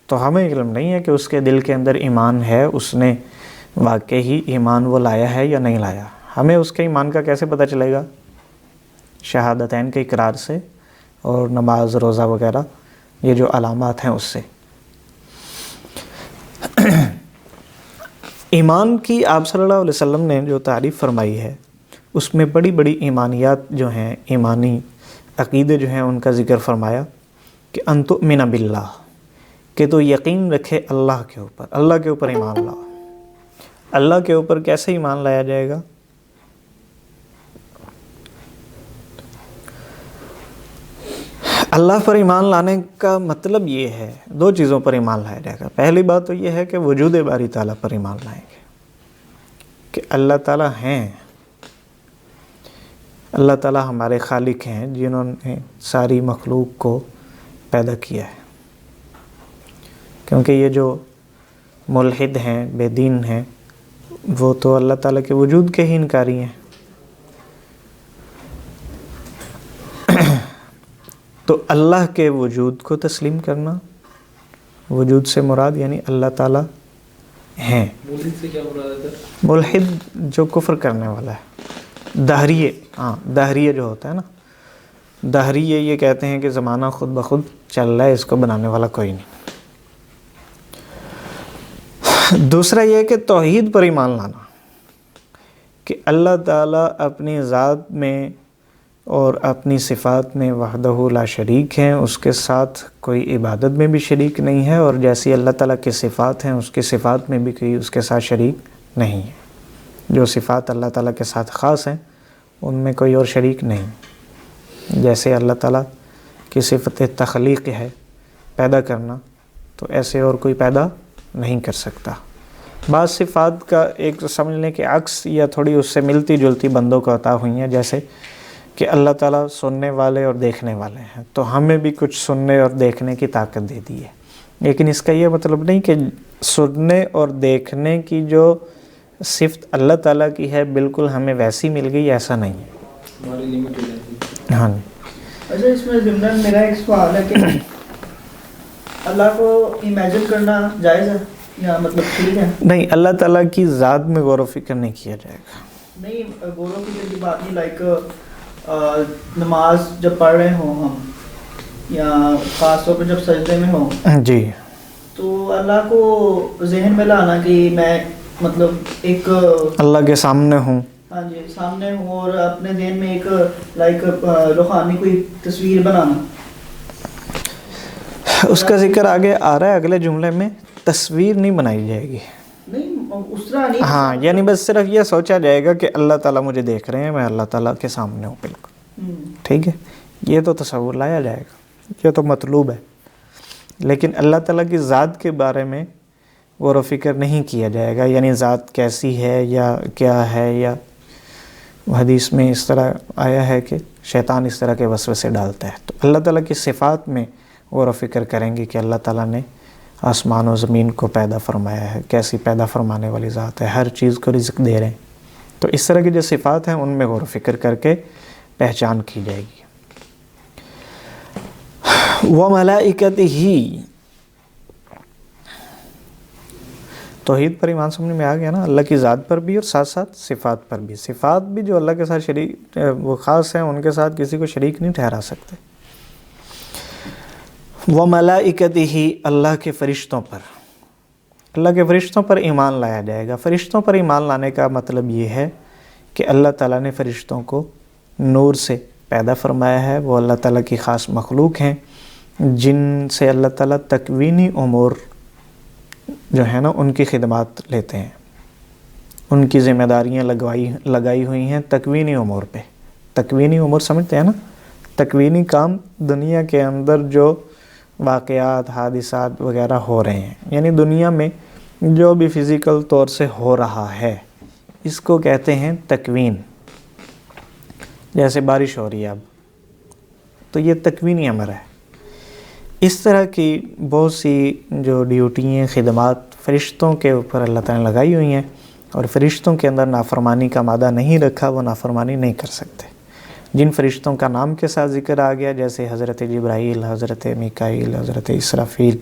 تو ہمیں علم نہیں ہے کہ اس کے دل کے اندر ایمان ہے، اس نے واقعی ایمان وہ لایا ہے یا نہیں لایا۔ ہمیں اس کے ایمان کا کیسے پتہ چلے گا؟ شہادتین کے اقرار سے اور نماز روزہ وغیرہ یہ جو علامات ہیں اس سے۔ ایمان کی آپ صلی اللہ علیہ وسلم نے جو تعریف فرمائی ہے اس میں بڑی بڑی ایمانیات جو ہیں، ایمانی عقیدے جو ہیں ان کا ذکر فرمایا کہ ان تؤمن باللہ، کہ تو یقین رکھے اللہ کے اوپر، اللہ کے اوپر ایمان لاؤ۔ اللہ کے اوپر کیسے ایمان لایا جائے گا؟ اللہ پر ایمان لانے کا مطلب یہ ہے، دو چیزوں پر ایمان لایا جائے گا۔ پہلی بات تو یہ ہے کہ وجود باری تعالیٰ پر ایمان لائیں گے کہ اللہ تعالیٰ ہیں، اللہ تعالیٰ ہمارے خالق ہیں جنہوں نے ساری مخلوق کو پیدا کیا ہے۔ کیونکہ یہ جو ملحد ہیں، بے دین ہیں، وہ تو اللہ تعالیٰ کے وجود کے ہی انکاری ہیں۔ تو اللہ کے وجود کو تسلیم کرنا، وجود سے مراد یعنی اللہ تعالیٰ ہیں۔ ملحد سے کیا مراد ہے؟ ملحد جو کفر کرنے والا ہے، دہریے، دہریے جو ہوتا ہے نا، دہریے یہ کہتے ہیں کہ زمانہ خود بخود چل رہا ہے، اس کو بنانے والا کوئی نہیں۔ دوسرا یہ کہ توحید پر ایمان لانا، کہ اللہ تعالیٰ اپنی ذات میں اور اپنی صفات میں وحدہ لا شریک ہیں، اس کے ساتھ کوئی عبادت میں بھی شریک نہیں ہے، اور جیسی اللہ تعالیٰ کی صفات ہیں اس کی صفات میں بھی کوئی اس کے ساتھ شریک نہیں ہے۔ جو صفات اللہ تعالیٰ کے ساتھ خاص ہیں ان میں کوئی اور شریک نہیں۔ جیسے اللہ تعالیٰ کی صفت تخلیق ہے، پیدا کرنا، تو ایسے اور کوئی پیدا نہیں کر سکتا۔ بعض صفات کا ایک سمجھنے کے عکس یا تھوڑی اس سے ملتی جلتی بندوں کو عطا ہوئی ہیں، جیسے کہ اللہ تعالیٰ سننے والے اور دیکھنے والے ہیں، تو ہمیں بھی کچھ سننے اور دیکھنے کی طاقت دے دی ہے، لیکن اس کا یہ مطلب نہیں کہ سننے اور دیکھنے کی جو صفت اللہ تعالیٰ کی ہے بالکل ہمیں ویسی مل گئی، ایسا نہیں ہے، ہماری لمٹ ہو جاتی ہے۔ ہاں اچھا اس میں ضمن میرا ایک سوال ہے کہ اللہ کو امیجن کرنا جائز ہے یا مطلب ٹھیک ہے؟ نہیں، اللہ تعالیٰ کی ذات میں غور و فکر نہیں کیا جائے گا۔ نہیں غور و فکر کی بات نہیں، لائک نماز جب پڑھ رہے ہوں ہم یا خاص طور پہ جب سجدے میں ہوں جی، تو اللہ کو ذہن میں لانا کہ میں مطلب ایک اللہ کے سامنے ہوں، ہاں جی سامنے ہوں اور اپنے ذہن میں ایک لائک روحانی کوئی تصویر بنانا، اس کا ذکر آگے آ رہا ہے اگلے جملے میں، تصویر نہیں بنائی جائے گی۔ نہیں اس طرح نہیں، ہاں یعنی بس صرف یہ سوچا جائے گا کہ اللہ تعالیٰ مجھے دیکھ رہے ہیں، میں اللہ تعالیٰ کے سامنے ہوں بالکل، ٹھیک ہے، یہ تو تصور لایا جائے گا، یہ تو مطلوب ہے، لیکن اللہ تعالیٰ کی ذات کے بارے میں غور و فکر نہیں کیا جائے گا، یعنی ذات کیسی ہے یا کیا ہے، یا حدیث میں اس طرح آیا ہے کہ شیطان اس طرح کے وسوسے ڈالتا ہے، تو اللہ تعالیٰ کی صفات میں غور و فکر کریں گے کہ اللہ تعالیٰ نے آسمان و زمین کو پیدا فرمایا ہے، کیسی پیدا فرمانے والی ذات ہے، ہر چیز کو رزق دے رہے ہیں، تو اس طرح کی جو صفات ہیں ان میں غور و فکر کر کے پہچان کی جائے گی۔ وَمَلَائِكَتِهِ، توحید پر ایمان سمجھ میں آ گیا نا، اللہ کی ذات پر بھی اور ساتھ ساتھ صفات پر بھی، صفات بھی جو اللہ کے ساتھ شریک وہ خاص ہیں، ان کے ساتھ کسی کو شریک نہیں ٹھہرا سکتے۔ وَمَلَائِكَتِهِ، اللہ کے فرشتوں پر، اللہ کے فرشتوں پر ایمان لایا جائے گا۔ فرشتوں پر ایمان لانے کا مطلب یہ ہے کہ اللہ تعالیٰ نے فرشتوں کو نور سے پیدا فرمایا ہے، وہ اللہ تعالیٰ کی خاص مخلوق ہیں جن سے اللہ تعالیٰ تکوینی امور جو ہے نا ان کی خدمات لیتے ہیں، ان کی ذمہ داریاں لگائی ہوئی ہیں تکوینی امور پہ۔ تکوینی امور سمجھتے ہیں نا، تکوینی کام دنیا کے اندر جو واقعات حادثات وغیرہ ہو رہے ہیں، یعنی دنیا میں جو بھی فزیکل طور سے ہو رہا ہے اس کو کہتے ہیں تکوین۔ جیسے بارش ہو رہی ہے اب، تو یہ تکوینی امر ہے۔ اس طرح کی بہت سی جو ڈیوٹیاں خدمات فرشتوں کے اوپر اللہ تعالیٰ نے لگائی ہوئی ہیں، اور فرشتوں کے اندر نافرمانی کا مادہ نہیں رکھا، وہ نافرمانی نہیں کر سکتے۔ جن فرشتوں کا نام کے ساتھ ذکر آ گیا، جیسے حضرت جبرائیل، حضرت میکائیل، حضرت اسرافیل،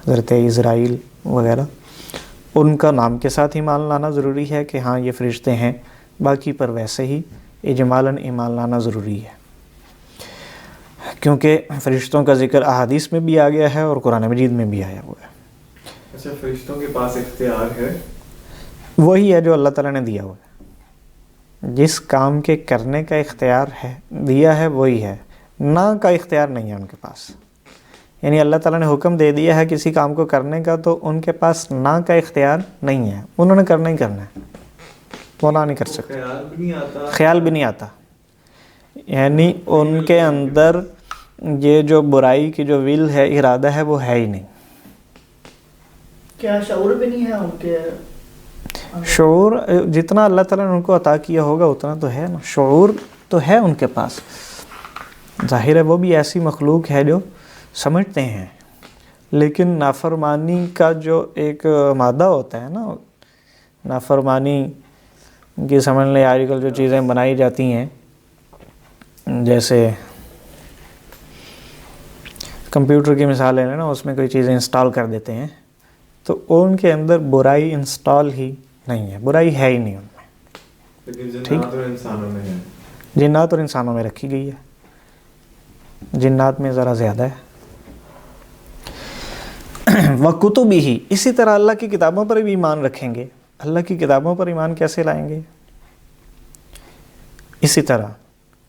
حضرت اسرائیل وغیرہ، ان کا نام کے ساتھ ایمان لانا ضروری ہے کہ ہاں یہ فرشتے ہیں، باقی پر ویسے ہی اجمالاً ایمان لانا ضروری ہے، کیونکہ فرشتوں کا ذکر احادیث میں بھی آ گیا ہے اور قرآن مجید میں بھی آیا ہوا ہے۔ اچھا، فرشتوں کے پاس اختیار ہے؟ وہی ہے جو اللہ تعالیٰ نے دیا ہوا ہے، جس کام کے کرنے کا اختیار ہے دیا ہے وہی ہے، نہ کا اختیار نہیں ہے ان کے پاس۔ یعنی اللہ تعالیٰ نے حکم دے دیا ہے کسی کام کو کرنے کا، تو ان کے پاس نہ کا اختیار نہیں ہے، انہوں نے کرنا ہی کرنا ہے، وہ نہ نہیں کر سکتے، خیال بھی نہیں آتا۔ یعنی ان کے اندر یہ جو برائی کی جو ول ہے، ارادہ ہے، وہ ہے ہی نہیں۔ کیا شعور بھی نہیں ہے ان کے؟ شعور جتنا اللہ تعالیٰ نے ان کو عطا کیا ہوگا اتنا تو ہے نا، شعور تو ہے ان کے پاس، ظاہر ہے وہ بھی ایسی مخلوق ہے جو سمجھتے ہیں، لیکن نافرمانی کا جو ایک مادہ ہوتا ہے نا، نافرمانی کی سمجھ لیں آج کل جو چیزیں بنائی جاتی ہیں، جیسے کمپیوٹر کی مثال لے لیں نا، اس میں کوئی چیزیں انسٹال کر دیتے ہیں تو ان کے اندر برائی انسٹال ہی نہیں ہے، برائی ہے ہی نہیں ان میں، لیکن جنات اور انسانوں میں ہے، جنات اور انسانوں میں رکھی گئی ہے، جنات میں ذرا زیادہ ہے۔ وَكُتُبِهِ، اسی طرح اللہ کی کتابوں پر بھی ایمان رکھیں گے۔ اللہ کی کتابوں پر ایمان کیسے لائیں گے؟ اسی طرح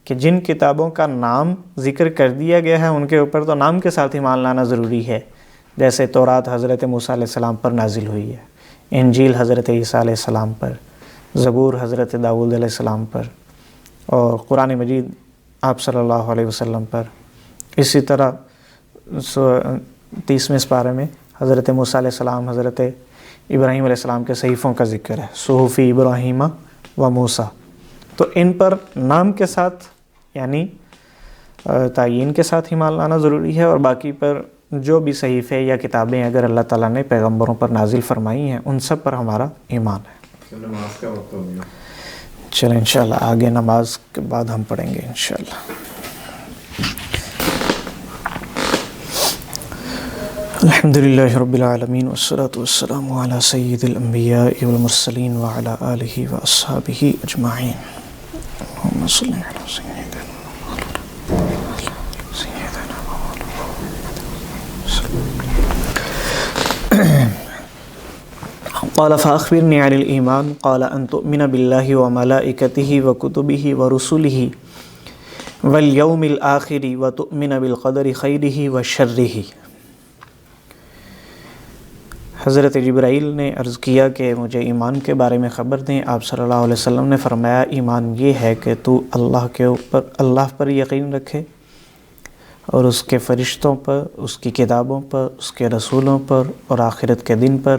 کہ جن کتابوں کا نام ذکر کر دیا گیا ہے ان کے اوپر تو نام کے ساتھ ایمان لانا ضروری ہے، جیسے تورات حضرت موسیٰ علیہ السلام پر نازل ہوئی ہے، انجیل حضرت عیسیٰ علیہ السلام پر، زبور حضرت داؤد علیہ السلام پر، اور قرآن مجید آپ صلی اللہ علیہ وسلم پر۔ اسی طرح 30ویں سپارے میں حضرت موسیٰ علیہ السلام، حضرت ابراہیم علیہ السلام کے صحیفوں کا ذکر ہے، صحف ابراہیم و موسیٰ، تو ان پر نام کے ساتھ یعنی تعین کے ساتھ ایمان لانا ضروری ہے، اور باقی پر جو بھی صحیفے یا کتابیں اگر اللہ تعالیٰ نے پیغمبروں پر نازل فرمائی ہیں ان سب پر ہمارا ایمان ہے۔ نماز کا وقت ہو گیا، چلیں انشاءاللہ آگے نماز کے بعد ہم پڑھیں گے انشاءاللہ۔ الحمدللہ رب العالمین والصلاة والسلام علی سید الانبیاء والمرسلین وعلی آلہ واصحابہ اجمعین۔ اللہم صلی علی سیدنا قال فأخبرني عن الإيمان قال أن تؤمن بالله وملائكته وكتبه ورسله واليوم الآخر وتؤمن بالقدر خيره وشره۔ حضرت جبرائیل نے عرض کیا کہ مجھے ایمان کے بارے میں خبر دیں۔ آپ صلی اللہ علیہ وسلم نے فرمایا ایمان یہ ہے کہ تو اللہ پر یقین رکھے اور اس کے فرشتوں پر، اس کی کتابوں پر، اس کے رسولوں پر اور آخرت کے دن پر،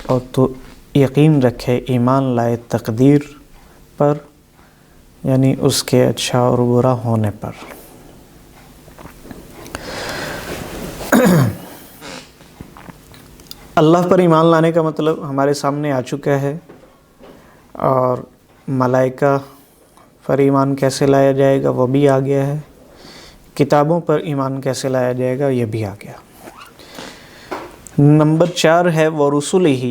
اور تو یقین رکھے ایمان لائے تقدیر پر، یعنی اس کے اچھا اور برا ہونے پر۔ اللہ پر ایمان لانے کا مطلب ہمارے سامنے آ چکا ہے، اور ملائکہ پر ایمان کیسے لایا جائے گا وہ بھی آ گیا ہے، کتابوں پر ایمان کیسے لایا جائے گا یہ بھی آ گیا۔ نمبر 4 ہے وَرُسُلِهِ،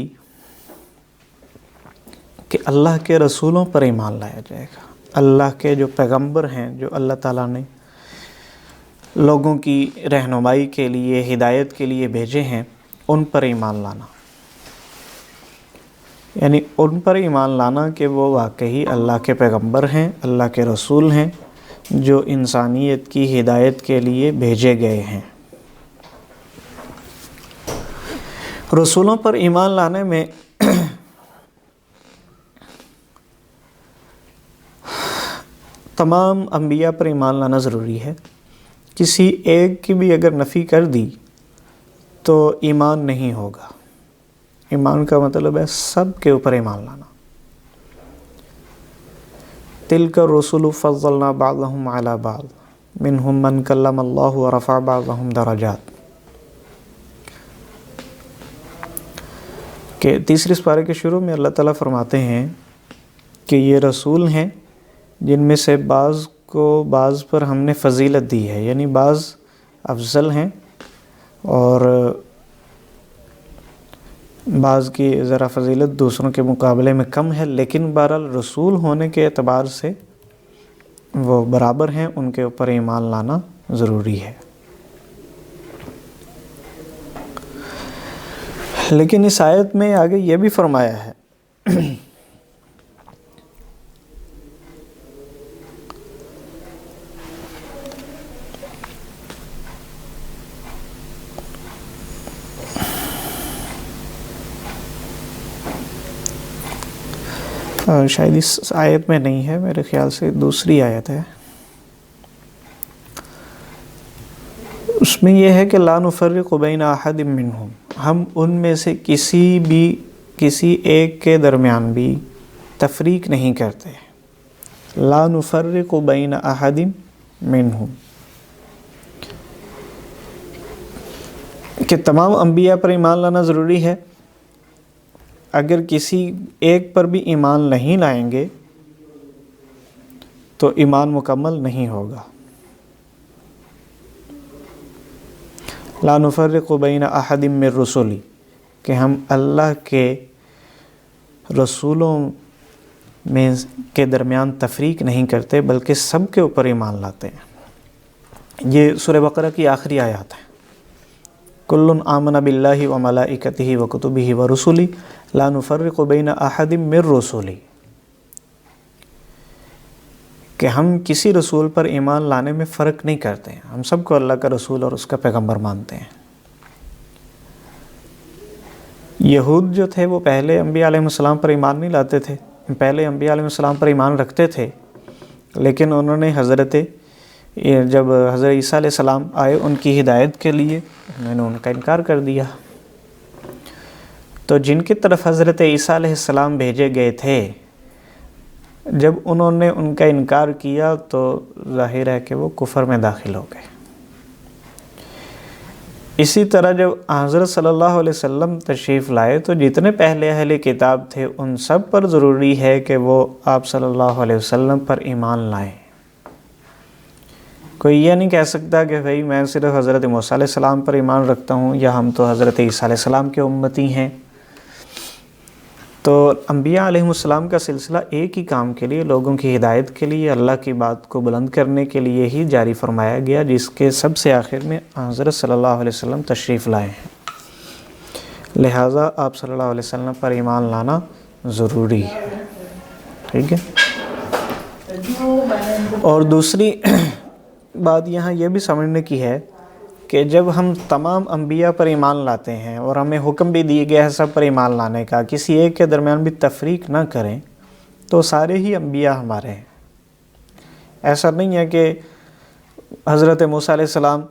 کہ اللہ کے رسولوں پر ایمان لایا جائے گا۔ اللہ کے جو پیغمبر ہیں، جو اللہ تعالیٰ نے لوگوں کی رہنمائی کے لیے، ہدایت کے لیے بھیجے ہیں، ان پر ایمان لانا، یعنی ان پر ایمان لانا کہ وہ واقعی اللہ کے پیغمبر ہیں، اللہ کے رسول ہیں، جو انسانیت کی ہدایت کے لیے بھیجے گئے ہیں۔ رسولوں پر ایمان لانے میں تمام انبیاء پر ایمان لانا ضروری ہے۔ کسی ایک کی بھی اگر نفی کر دی تو ایمان نہیں ہوگا۔ ایمان کا مطلب ہے سب کے اوپر ایمان لانا۔ تلک الرسل فضلنا بعضهم علی بعض منهم من کلم اللہ ورفع بعضهم درجات، کہ تیسرے پارے کے شروع میں اللہ تعالیٰ فرماتے ہیں کہ یہ رسول ہیں جن میں سے بعض کو بعض پر ہم نے فضیلت دی ہے، یعنی بعض افضل ہیں اور بعض کی ذرا فضیلت دوسروں کے مقابلے میں کم ہے، لیکن بہرحال رسول ہونے کے اعتبار سے وہ برابر ہیں، ان کے اوپر ایمان لانا ضروری ہے۔ لیکن اس آیت میں آگے یہ بھی فرمایا ہے شاید اس آیت میں نہیں ہے، میرے خیال سے دوسری آیت ہے، اس میں یہ ہے کہ لا نفرق بین احد منہم، ہم ان میں سے کسی ایک کے درمیان بھی تفریق نہیں کرتے۔ لا نفرق بین احد منہم، کہ تمام انبیاء پر ایمان لانا ضروری ہے۔ اگر کسی ایک پر بھی ایمان نہیں لائیں گے تو ایمان مکمل نہیں ہوگا۔ لا نفرق بین احد من رسلی، کہ ہم اللہ کے رسولوں میں کے درمیان تفریق نہیں کرتے بلکہ سب کے اوپر ایمان لاتے ہیں۔ یہ سورہ بقرہ کی آخری آیات ہے۔ کل آمن باللہ وملائکتہ وکتبہ ورسلہ لا نفرق بین احد من رسلہ، کہ ہم کسی رسول پر ایمان لانے میں فرق نہیں کرتے ہیں، ہم سب کو اللہ کا رسول اور اس کا پیغمبر مانتے ہیں۔ یہود جو تھے وہ پہلے انبیاء علیہ السلام پر ایمان نہیں لاتے تھے، پہلے انبیاء علیہ السلام پر ایمان رکھتے تھے، لیکن انہوں نے جب حضرت عیسیٰ علیہ السلام آئے ان کی ہدایت کے لیے، انہوں نے ان کا انکار کر دیا۔ تو جن کی طرف حضرت عیسیٰ علیہ السلام بھیجے گئے تھے جب انہوں نے ان کا انکار کیا تو ظاہر ہے کہ وہ کفر میں داخل ہو گئے۔ اسی طرح جب حضرت صلی اللہ علیہ وسلم تشریف لائے تو جتنے پہلے اہل کتاب تھے ان سب پر ضروری ہے کہ وہ آپ صلی اللہ علیہ وسلم پر ایمان لائیں۔ کوئی یہ نہیں کہہ سکتا کہ بھئی میں صرف حضرت موسیٰ علیہ السلام پر ایمان رکھتا ہوں یا ہم تو حضرت عیسیٰ علیہ السلام کے امتی ہیں۔ تو انبیاء علیہ السلام کا سلسلہ ایک ہی کام کے لیے، لوگوں کی ہدایت کے لیے، اللہ کی بات کو بلند کرنے کے لیے ہی جاری فرمایا گیا، جس کے سب سے آخر میں حضرت صلی اللہ علیہ وسلم تشریف لائے ہیں۔ لہٰذا آپ صلی اللہ علیہ وسلم پر ایمان لانا ضروری ہے، ٹھیک ہے۔ اور دوسری بات یہاں یہ بھی سمجھنے کی ہے کہ جب ہم تمام انبیاء پر ایمان لاتے ہیں اور ہمیں حکم بھی دیا گیا ہے سب پر ایمان لانے کا، کسی ایک کے درمیان بھی تفریق نہ کریں، تو سارے ہی انبیاء ہمارے ہیں۔ ایسا نہیں ہے کہ حضرت موسیٰ علیہ السلام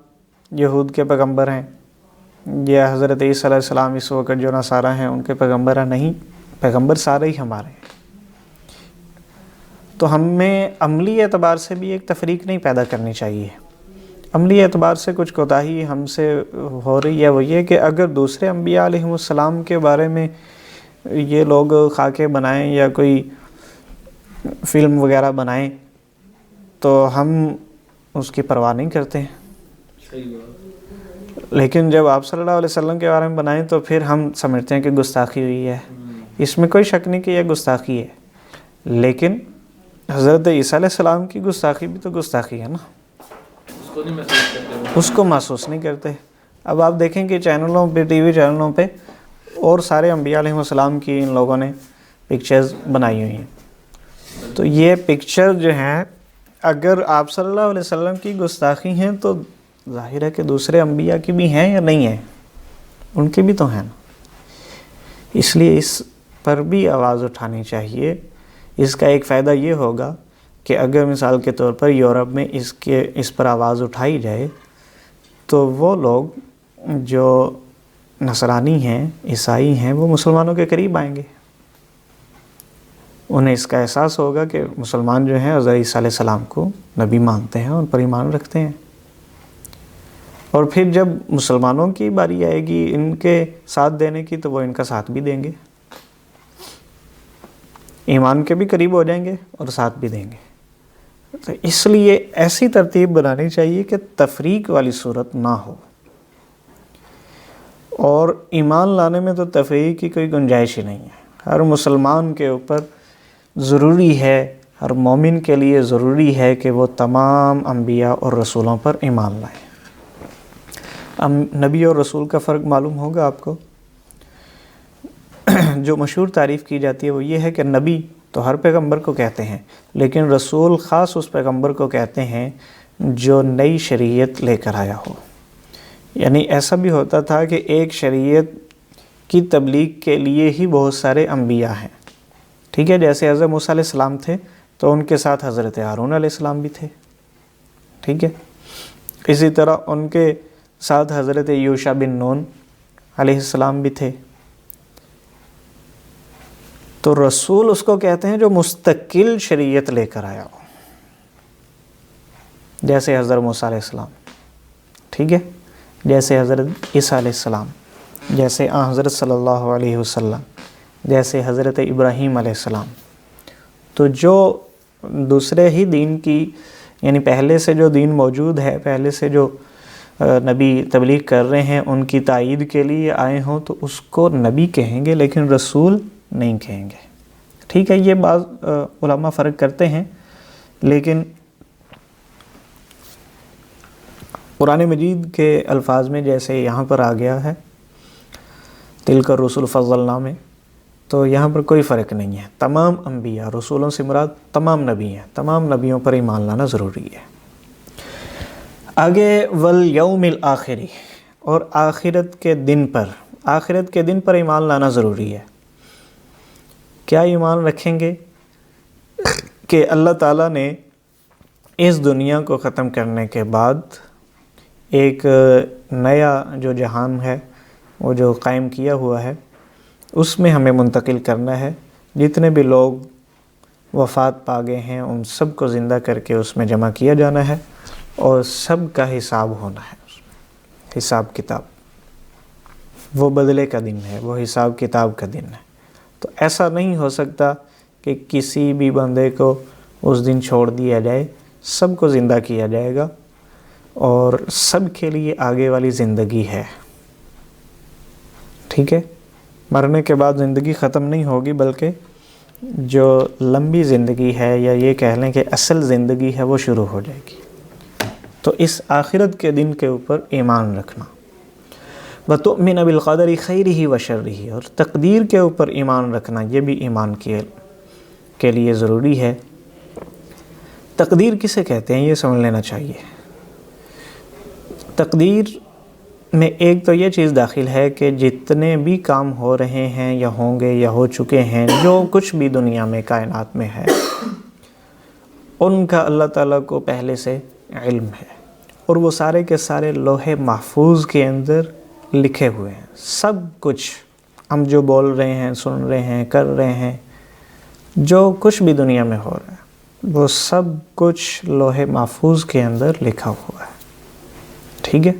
یہود کے پیغمبر ہیں یا حضرت عیسیٰ علیہ السلام اس وقت جو نصارہ ہیں ان کے پیغمبر ہیں، نہیں، پیغمبر سارے ہی ہمارے ہیں۔ تو ہمیں عملی اعتبار سے بھی ایک تفریق نہیں پیدا کرنی چاہیے۔ عملی اعتبار سے کچھ کوتاہی ہم سے ہو رہی ہے، وہ یہ کہ اگر دوسرے انبیاء علیہ السلام کے بارے میں یہ لوگ خاکے بنائیں یا کوئی فلم وغیرہ بنائیں تو ہم اس کی پرواہ نہیں کرتے ہیں، لیکن جب آپ صلی اللہ علیہ وسلم کے بارے میں بنائیں تو پھر ہم سمجھتے ہیں کہ گستاخی ہوئی ہے۔ اس میں کوئی شک نہیں کہ یہ گستاخی ہے، لیکن حضرت عیسیٰ علیہ السلام کی گستاخی بھی تو گستاخی ہے نا، اس کو محسوس نہیں کرتے۔ اب آپ دیکھیں کہ چینلوں پہ، ٹی وی چینلوں پہ اور سارے انبیاء علیہ السلام کی ان لوگوں نے پکچرز بنائی ہوئی ہیں، تو یہ پکچر جو ہیں اگر آپ صلی اللہ علیہ وسلم کی گستاخی ہیں تو ظاہر ہے کہ دوسرے انبیاء کی بھی ہیں یا نہیں ہیں، ان کی بھی تو ہیں نا۔ اس لیے اس پر بھی آواز اٹھانی چاہیے۔ اس کا ایک فائدہ یہ ہوگا کہ اگر مثال کے طور پر یورپ میں اس پر آواز اٹھائی جائے تو وہ لوگ جو نصرانی ہیں، عیسائی ہیں، وہ مسلمانوں کے قریب آئیں گے، انہیں اس کا احساس ہوگا کہ مسلمان جو ہیں حضرت عیسیٰ علیہ السلام کو نبی مانتے ہیں، ان پر ایمان رکھتے ہیں، اور پھر جب مسلمانوں کی باری آئے گی ان کے ساتھ دینے کی تو وہ ان کا ساتھ بھی دیں گے، ایمان کے بھی قریب ہو جائیں گے اور ساتھ بھی دیں گے۔ تو اس لیے ایسی ترتیب بنانی چاہیے کہ تفریق والی صورت نہ ہو، اور ایمان لانے میں تو تفریق کی کوئی گنجائش ہی نہیں ہے۔ ہر مسلمان کے اوپر ضروری ہے، ہر مومن کے لیے ضروری ہے کہ وہ تمام انبیاء اور رسولوں پر ایمان لائیں۔ اب نبی اور رسول کا فرق معلوم ہوگا آپ کو۔ جو مشہور تعریف کی جاتی ہے وہ یہ ہے کہ نبی تو ہر پیغمبر کو کہتے ہیں، لیکن رسول خاص اس پیغمبر کو کہتے ہیں جو نئی شریعت لے کر آیا ہو۔ یعنی ایسا بھی ہوتا تھا کہ ایک شریعت کی تبلیغ کے لیے ہی بہت سارے انبیاء ہیں، ٹھیک ہے، جیسے حضرت موسیٰ علیہ السلام تھے تو ان کے ساتھ حضرت ہارون علیہ السلام بھی تھے، ٹھیک ہے، اسی طرح ان کے ساتھ حضرت یوشع بن نون علیہ السلام بھی تھے۔ تو رسول اس کو کہتے ہیں جو مستقل شریعت لے کر آیا ہو، جیسے حضرت موسیٰ علیہ السلام، ٹھیک ہے، جیسے حضرت عیسیٰ علیہ السلام، جیسے حضرت صلی اللہ علیہ وسلم، جیسے حضرت ابراہیم علیہ السلام۔ تو جو دوسرے ہی دین کی، یعنی پہلے سے جو دین موجود ہے، پہلے سے جو نبی تبلیغ کر رہے ہیں ان کی تائید کے لیے آئے ہوں تو اس کو نبی کہیں گے، لیکن رسول نہیں کہیں گے، ٹھیک ہے۔ یہ بعض علماء فرق کرتے ہیں، لیکن قرآن مجید کے الفاظ میں جیسے یہاں پر آ گیا ہے تلک الرسل فضلنا میں، تو یہاں پر کوئی فرق نہیں ہے، تمام انبیاء، رسولوں سے مراد تمام نبی ہیں، تمام نبیوں پر ایمان لانا ضروری ہے۔ آگے والیوم الآخری، اور آخرت کے دن پر، آخرت کے دن پر ایمان لانا ضروری ہے۔ کیا ایمان رکھیں گے کہ اللہ تعالیٰ نے اس دنیا کو ختم کرنے کے بعد ایک نیا جو جہان ہے وہ جو قائم کیا ہوا ہے اس میں ہمیں منتقل کرنا ہے، جتنے بھی لوگ وفات پا گئے ہیں ان سب کو زندہ کر کے اس میں جمع کیا جانا ہے اور سب کا حساب ہونا ہے. حساب کتاب، وہ بدلے کا دن ہے، وہ حساب کتاب کا دن ہے. تو ایسا نہیں ہو سکتا کہ کسی بھی بندے کو اس دن چھوڑ دیا جائے. سب کو زندہ کیا جائے گا اور سب کے لیے آگے والی زندگی ہے. ٹھیک ہے، مرنے کے بعد زندگی ختم نہیں ہوگی، بلکہ جو لمبی زندگی ہے یا یہ کہہ لیں کہ اصل زندگی ہے وہ شروع ہو جائے گی. تو اس آخرت کے دن کے اوپر ایمان رکھنا. وَتُؤْمِنَ بِالْقَدَرِ خَيْرِهِ وَشَرِّهِ، اور تقدیر کے اوپر ایمان رکھنا یہ بھی ایمان کے لیے ضروری ہے. تقدیر کسے کہتے ہیں یہ سمجھ لینا چاہیے. تقدیر میں ایک تو یہ چیز داخل ہے کہ جتنے بھی کام ہو رہے ہیں یا ہوں گے یا ہو چکے ہیں، جو کچھ بھی دنیا میں کائنات میں ہے، ان کا اللہ تعالیٰ کو پہلے سے علم ہے اور وہ سارے کے سارے لوح محفوظ کے اندر لکھے ہوئے ہیں. سب کچھ ہم جو بول رہے ہیں، سن رہے ہیں، کر رہے ہیں، جو کچھ بھی دنیا میں ہو رہا ہے وہ سب کچھ لوح محفوظ کے اندر لکھا ہوا ہے. ٹھیک ہے،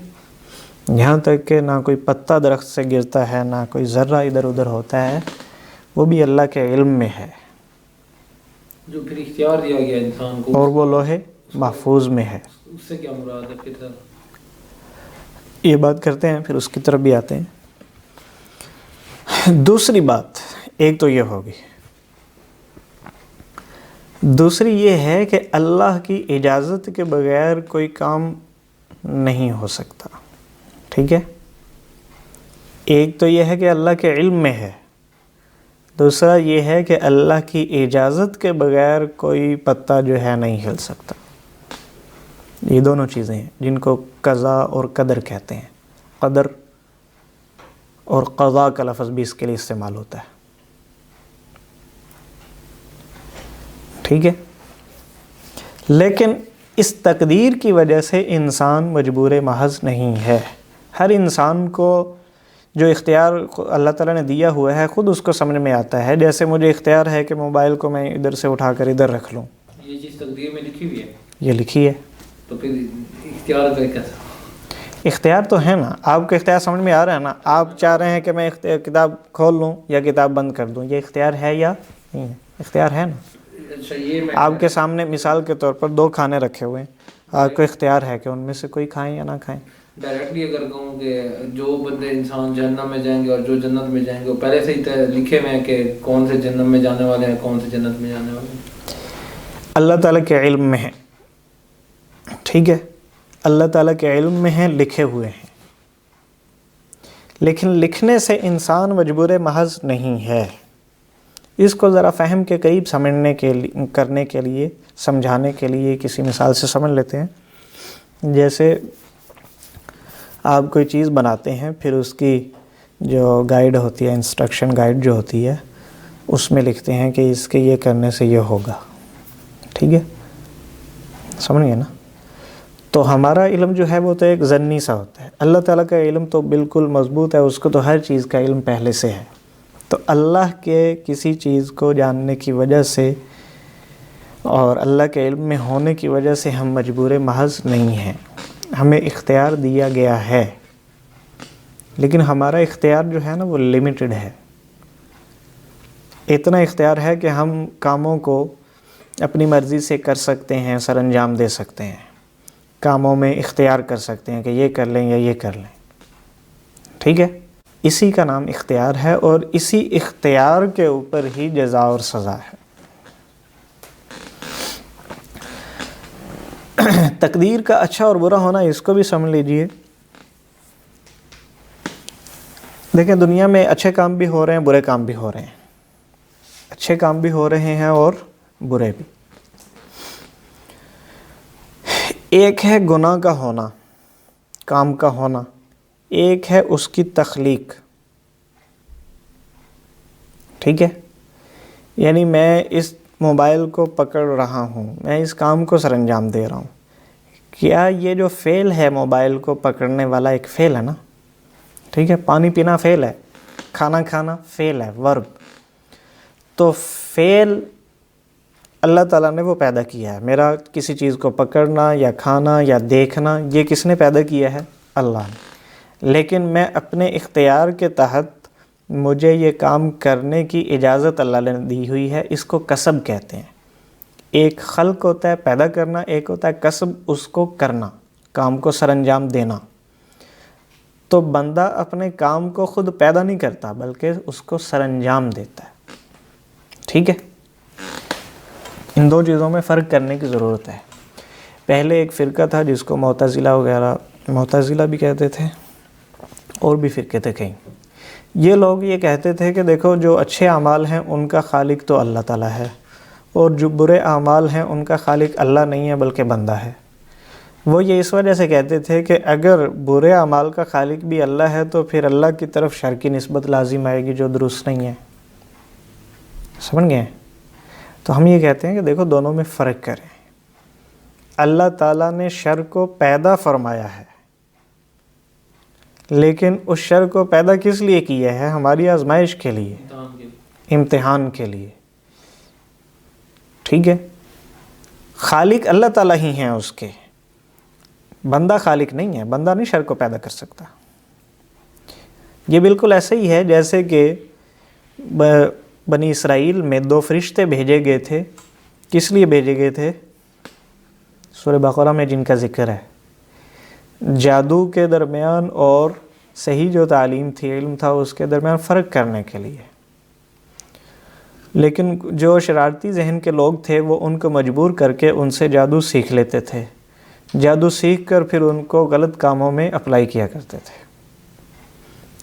یہاں تک کہ نہ کوئی پتا درخت سے گرتا ہے، نہ کوئی ذرہ ادھر ادھر ہوتا ہے، وہ بھی اللہ کے علم میں ہے، جو پھر اختیار دیا گیا انسان کو، اور وہ لوح محفوظ میں ہے. اس سے کیا مراد ہے پھر؟ یہ بات کرتے ہیں، پھر اس کی طرف بھی آتے ہیں. دوسری بات ایک تو یہ ہوگی. دوسری یہ ہے کہ اللہ کی اجازت کے بغیر کوئی کام نہیں ہو سکتا. ٹھیک ہے، ایک تو یہ ہے کہ اللہ کے علم میں ہے، دوسرا یہ ہے کہ اللہ کی اجازت کے بغیر کوئی پتا جو ہے نہیں ہل سکتا. یہ دونوں چیزیں ہیں جن کو قضا اور قدر کہتے ہیں. قدر اور قضا کا لفظ بھی اس کے لیے استعمال ہوتا ہے. ٹھیک ہے، لیکن اس تقدیر کی وجہ سے انسان مجبور محض نہیں ہے. ہر انسان کو جو اختیار اللہ تعالیٰ نے دیا ہوا ہے خود اس کو سمجھ میں آتا ہے. جیسے مجھے اختیار ہے کہ موبائل کو میں ادھر سے اٹھا کر ادھر رکھ لوں، یہ چیز تقدیر میں لکھی ہوئی ہے، یہ لکھی ہے. تو پھر اختیار کا کیسا؟ اختیار تو ہے نا، آپ کو اختیار سمجھ میں آ رہا ہے نا. آپ چاہ رہے ہیں کہ میں کتاب کھول لوں یا کتاب بند کر دوں، یہ اختیار ہے یا نہیں ہے؟ اختیار ہے نا. اچھا، یہ میں آپ کے سامنے مثال کے طور پر 2 کھانے رکھے ہوئے ہیں، آپ کو اختیار ہے کہ ان میں سے کوئی کھائیں یا نہ کھائیں. ڈائریکٹلی اگر کہوں کہ جو بندے انسان جہنم میں جائیں گے اور جو جنت میں جائیں گے، وہ پہلے سے ہی لکھے ہوئے ہیں کہ کون سے جنت میں جانے والے ہیں، کون سے جنت میں جانے والے ہیں. اللہ تعالیٰ کے علم میں ہے. ٹھیک ہے، اللہ تعالیٰ کے علم میں ہیں، لکھے ہوئے ہیں. لیکن لکھنے سے انسان مجبور محض نہیں ہے. اس کو ذرا فہم کے قریب سمجھنے کے لیے، کرنے کے لیے، سمجھانے کے لیے کسی مثال سے سمجھ لیتے ہیں. جیسے آپ کوئی چیز بناتے ہیں، پھر اس کی جو گائیڈ ہوتی ہے، انسٹرکشن گائیڈ جو ہوتی ہے، اس میں لکھتے ہیں کہ اس کے یہ کرنے سے یہ ہوگا. ٹھیک ہے، سمجھ گئے نا. تو ہمارا علم جو ہے وہ تو ایک ظنی سا ہوتا ہے. اللہ تعالیٰ کا علم تو بالکل مضبوط ہے، اس کو تو ہر چیز کا علم پہلے سے ہے. تو اللہ کے کسی چیز کو جاننے کی وجہ سے اور اللہ کے علم میں ہونے کی وجہ سے ہم مجبور محض نہیں ہیں. ہمیں اختیار دیا گیا ہے، لیکن ہمارا اختیار جو ہے نا وہ لیمیٹڈ ہے. اتنا اختیار ہے کہ ہم کاموں کو اپنی مرضی سے کر سکتے ہیں، سر انجام دے سکتے ہیں. کاموں میں اختیار کر سکتے ہیں کہ یہ کر لیں یا یہ کر لیں. ٹھیک ہے، اسی کا نام اختیار ہے اور اسی اختیار کے اوپر ہی جزا اور سزا ہے. تقدیر کا اچھا اور برا ہونا اس کو بھی سمجھ لیجئے. دیکھیں، دنیا میں اچھے کام بھی ہو رہے ہیں، برے کام بھی ہو رہے ہیں. اچھے کام بھی ہو رہے ہیں اور برے بھی. ایک ہے گناہ کا ہونا، کام کا ہونا، ایک ہے اس کی تخلیق. ٹھیک ہے، یعنی میں اس موبائل کو پکڑ رہا ہوں، میں اس کام کو سر انجام دے رہا ہوں. کیا یہ جو فعل ہے موبائل کو پکڑنے والا ایک فعل ہے نا. ٹھیک ہے، پانی پینا فعل ہے، کھانا کھانا فعل ہے، ورب. تو فعل اللہ تعالیٰ نے وہ پیدا کیا ہے. میرا کسی چیز کو پکڑنا یا کھانا یا دیکھنا یہ کس نے پیدا کیا ہے؟ اللہ نے. لیکن میں اپنے اختیار کے تحت مجھے یہ کام کرنے کی اجازت اللہ نے دی ہوئی ہے. اس کو کسب کہتے ہیں. ایک خلق ہوتا ہے پیدا کرنا، ایک ہوتا ہے کسب اس کو کرنا، کام کو سر انجام دینا. تو بندہ اپنے کام کو خود پیدا نہیں کرتا بلکہ اس کو سر انجام دیتا ہے. ٹھیک ہے، ان دو چیزوں میں فرق کرنے کی ضرورت ہے. پہلے ایک فرقہ تھا جس کو معتزلہ وغیرہ، معتزلہ بھی کہتے تھے، اور بھی فرقے تھے کہیں. یہ لوگ یہ کہتے تھے کہ دیکھو جو اچھے اعمال ہیں ان کا خالق تو اللہ تعالیٰ ہے، اور جو برے اعمال ہیں ان کا خالق اللہ نہیں ہے بلکہ بندہ ہے. وہ یہ اس وجہ سے کہتے تھے کہ اگر برے اعمال کا خالق بھی اللہ ہے تو پھر اللہ کی طرف شر کی نسبت لازم آئے گی جو درست نہیں ہے. سمجھ گئے؟ تو ہم یہ کہتے ہیں کہ دیکھو دونوں میں فرق کریں. اللہ تعالیٰ نے شر کو پیدا فرمایا ہے، لیکن اس شر کو پیدا کس لیے کیا ہے؟ ہماری آزمائش کے لیے، امتحان کے لیے. ٹھیک ہے، خالق اللہ تعالیٰ ہی ہیں اس کے، بندہ خالق نہیں ہے. بندہ نہیں شر کو پیدا کر سکتا. یہ بالکل ایسے ہی ہے جیسے کہ بنی اسرائیل میں 2 فرشتے بھیجے گئے تھے. کس لیے بھیجے گئے تھے؟ سورہ بقرہ میں جن کا ذکر ہے. جادو کے درمیان اور صحیح جو تعلیم تھی، علم تھا، اس کے درمیان فرق کرنے کے لیے. لیکن جو شرارتی ذہن کے لوگ تھے وہ ان کو مجبور کر کے ان سے جادو سیکھ لیتے تھے. جادو سیکھ کر پھر ان کو غلط کاموں میں اپلائی کیا کرتے تھے.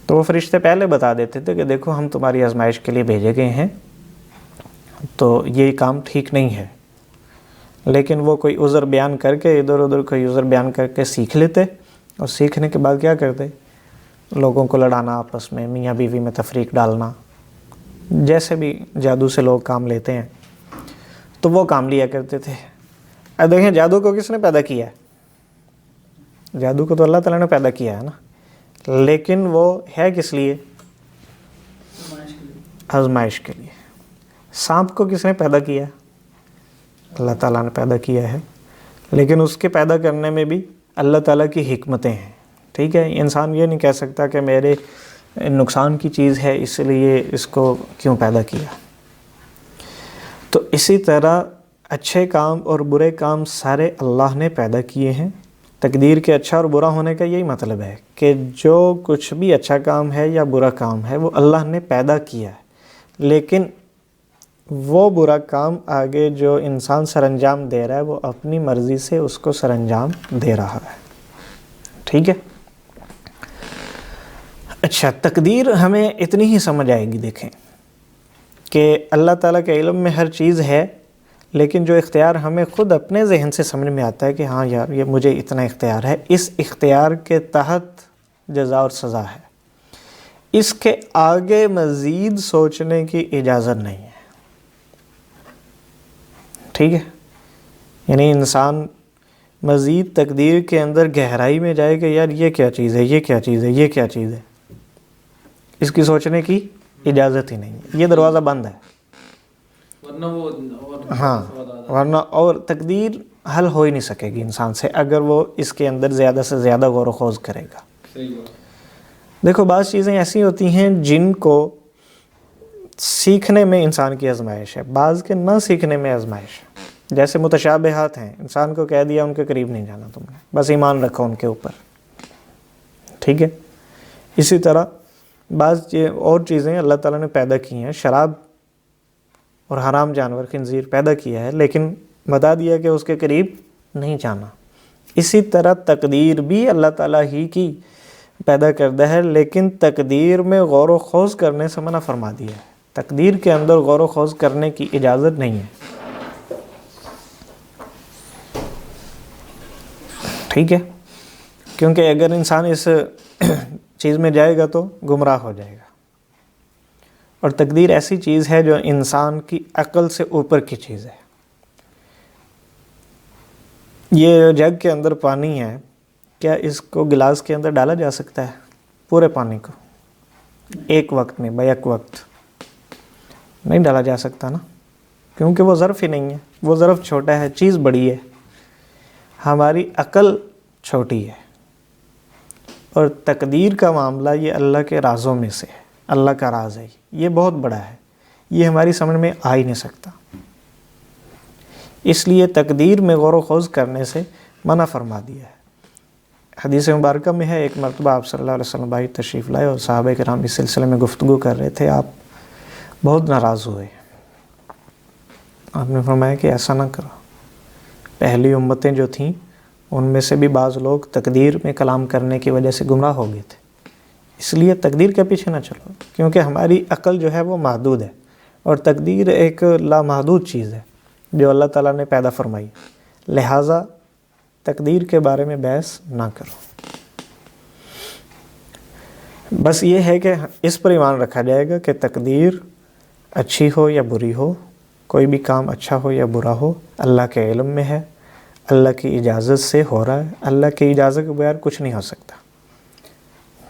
تو وہ فرشتے پہلے بتا دیتے تھے کہ دیکھو ہم تمہاری آزمائش کے لیے بھیجے گئے ہیں، تو یہ کام ٹھیک نہیں ہے. لیکن وہ کوئی عذر بیان کر کے، ادھر ادھر کوئی عذر بیان کر کے سیکھ لیتے، اور سیکھنے کے بعد کیا کرتے؟ لوگوں کو لڑانا، آپس میں میاں بیوی میں تفریق ڈالنا، جیسے بھی جادو سے لوگ کام لیتے ہیں تو وہ کام لیا کرتے تھے. اب دیکھیں جادو کو کس نے پیدا کیا ہے؟ جادو کو تو اللہ تعالیٰ نے پیدا کیا ہے نا، لیکن وہ ہے کس لیے؟ آزمائش کے لیے. سانپ کو کس نے پیدا کیا ہے؟ اللہ تعالیٰ نے پیدا کیا ہے، لیکن اس کے پیدا کرنے میں بھی اللہ تعالیٰ کی حکمتیں ہیں. ٹھیک ہے، انسان یہ نہیں کہہ سکتا کہ میرے نقصان کی چیز ہے اس لیے اس کو کیوں پیدا کیا. تو اسی طرح اچھے کام اور برے کام سارے اللہ نے پیدا کیے ہیں. تقدیر کے اچھا اور برا ہونے کا یہی مطلب ہے کہ جو کچھ بھی اچھا کام ہے یا برا کام ہے وہ اللہ نے پیدا کیا ہے، لیکن وہ برا کام آگے جو انسان سر انجام دے رہا ہے وہ اپنی مرضی سے اس کو سر انجام دے رہا ہے. ٹھیک ہے. اچھا، تقدیر ہمیں اتنی ہی سمجھ آئے گی. دیکھیں کہ اللہ تعالیٰ کے علم میں ہر چیز ہے، لیکن جو اختیار ہمیں خود اپنے ذہن سے سمجھ میں آتا ہے کہ ہاں یار یہ مجھے اتنا اختیار ہے، اس اختیار کے تحت جزا اور سزا ہے. اس کے آگے مزید سوچنے کی اجازت نہیں ہے. ٹھیک ہے، یعنی انسان مزید تقدیر کے اندر گہرائی میں جائے کہ یار یہ کیا چیز ہے، یہ کیا چیز ہے، یہ کیا چیز ہے، اس کی سوچنے کی اجازت ہی نہیں ہے. یہ دروازہ بند ہے. ورنہ اور تقدیر حل ہو ہی نہیں سکے گی انسان سے اگر وہ اس کے اندر زیادہ سے زیادہ غور و خوض کرے گا. دیکھو بعض چیزیں ایسی ہوتی ہیں جن کو سیکھنے میں انسان کی آزمائش ہے، بعض کے نہ سیکھنے میں آزمائش ہے. جیسے متشابہات ہیں، انسان کو کہہ دیا ان کے قریب نہیں جانا تم نے، بس ایمان رکھو ان کے اوپر. ٹھیک ہے. اسی طرح بعض اور چیزیں اللہ تعالیٰ نے پیدا کی ہیں، شراب اور حرام جانور خنزیر پیدا کیا ہے، لیکن بتا دیا کہ اس کے قریب نہیں جانا. اسی طرح تقدیر بھی اللہ تعالیٰ ہی کی پیدا کردہ ہے، لیکن تقدیر میں غور و خوض کرنے سے منع فرما دیا ہے. تقدیر کے اندر غور و خوض کرنے کی اجازت نہیں ہے. ٹھیک ہے، کیونکہ اگر انسان اس چیز میں جائے گا تو گمراہ ہو جائے گا. اور تقدیر ایسی چیز ہے جو انسان کی عقل سے اوپر کی چیز ہے. یہ جگ کے اندر پانی ہے، کیا اس کو گلاس کے اندر ڈالا جا سکتا ہے؟ پورے پانی کو ایک وقت میں بیک وقت نہیں ڈالا جا سکتا نا. کیونکہ وہ ظرف ہی نہیں ہے، وہ ظرف چھوٹا ہے، چیز بڑی ہے، ہماری عقل چھوٹی ہے۔ اور تقدیر کا معاملہ یہ اللہ کے رازوں میں سے ہے، اللہ کا راز ہے، یہ بہت بڑا ہے، یہ ہماری سمجھ میں آ ہی نہیں سکتا۔ اس لیے تقدیر میں غور و خوض کرنے سے منع فرما دیا ہے۔ حدیث مبارکہ میں ہے، ایک مرتبہ آپ صلی اللہ علیہ وسلم باہر تشریف لائے اور صحابہ کرام اس سلسلے میں گفتگو کر رہے تھے، آپ بہت ناراض ہوئے۔ آپ نے فرمایا کہ ایسا نہ کرو، پہلی امتیں جو تھیں ان میں سے بھی بعض لوگ تقدیر میں کلام کرنے کی وجہ سے گمراہ ہو گئے تھے، اس لیے تقدیر کے پیچھے نہ چلو، کیونکہ ہماری عقل جو ہے وہ محدود ہے، اور تقدیر ایک لامحدود چیز ہے جو اللہ تعالیٰ نے پیدا فرمائی، لہٰذا تقدیر کے بارے میں بحث نہ کرو۔ بس یہ ہے کہ اس پر ایمان رکھا جائے گا کہ تقدیر اچھی ہو یا بری ہو، کوئی بھی کام اچھا ہو یا برا ہو، اللہ کے علم میں ہے، اللہ کی اجازت سے ہو رہا ہے، اللہ کی اجازت کے بغیر کچھ نہیں ہو سکتا،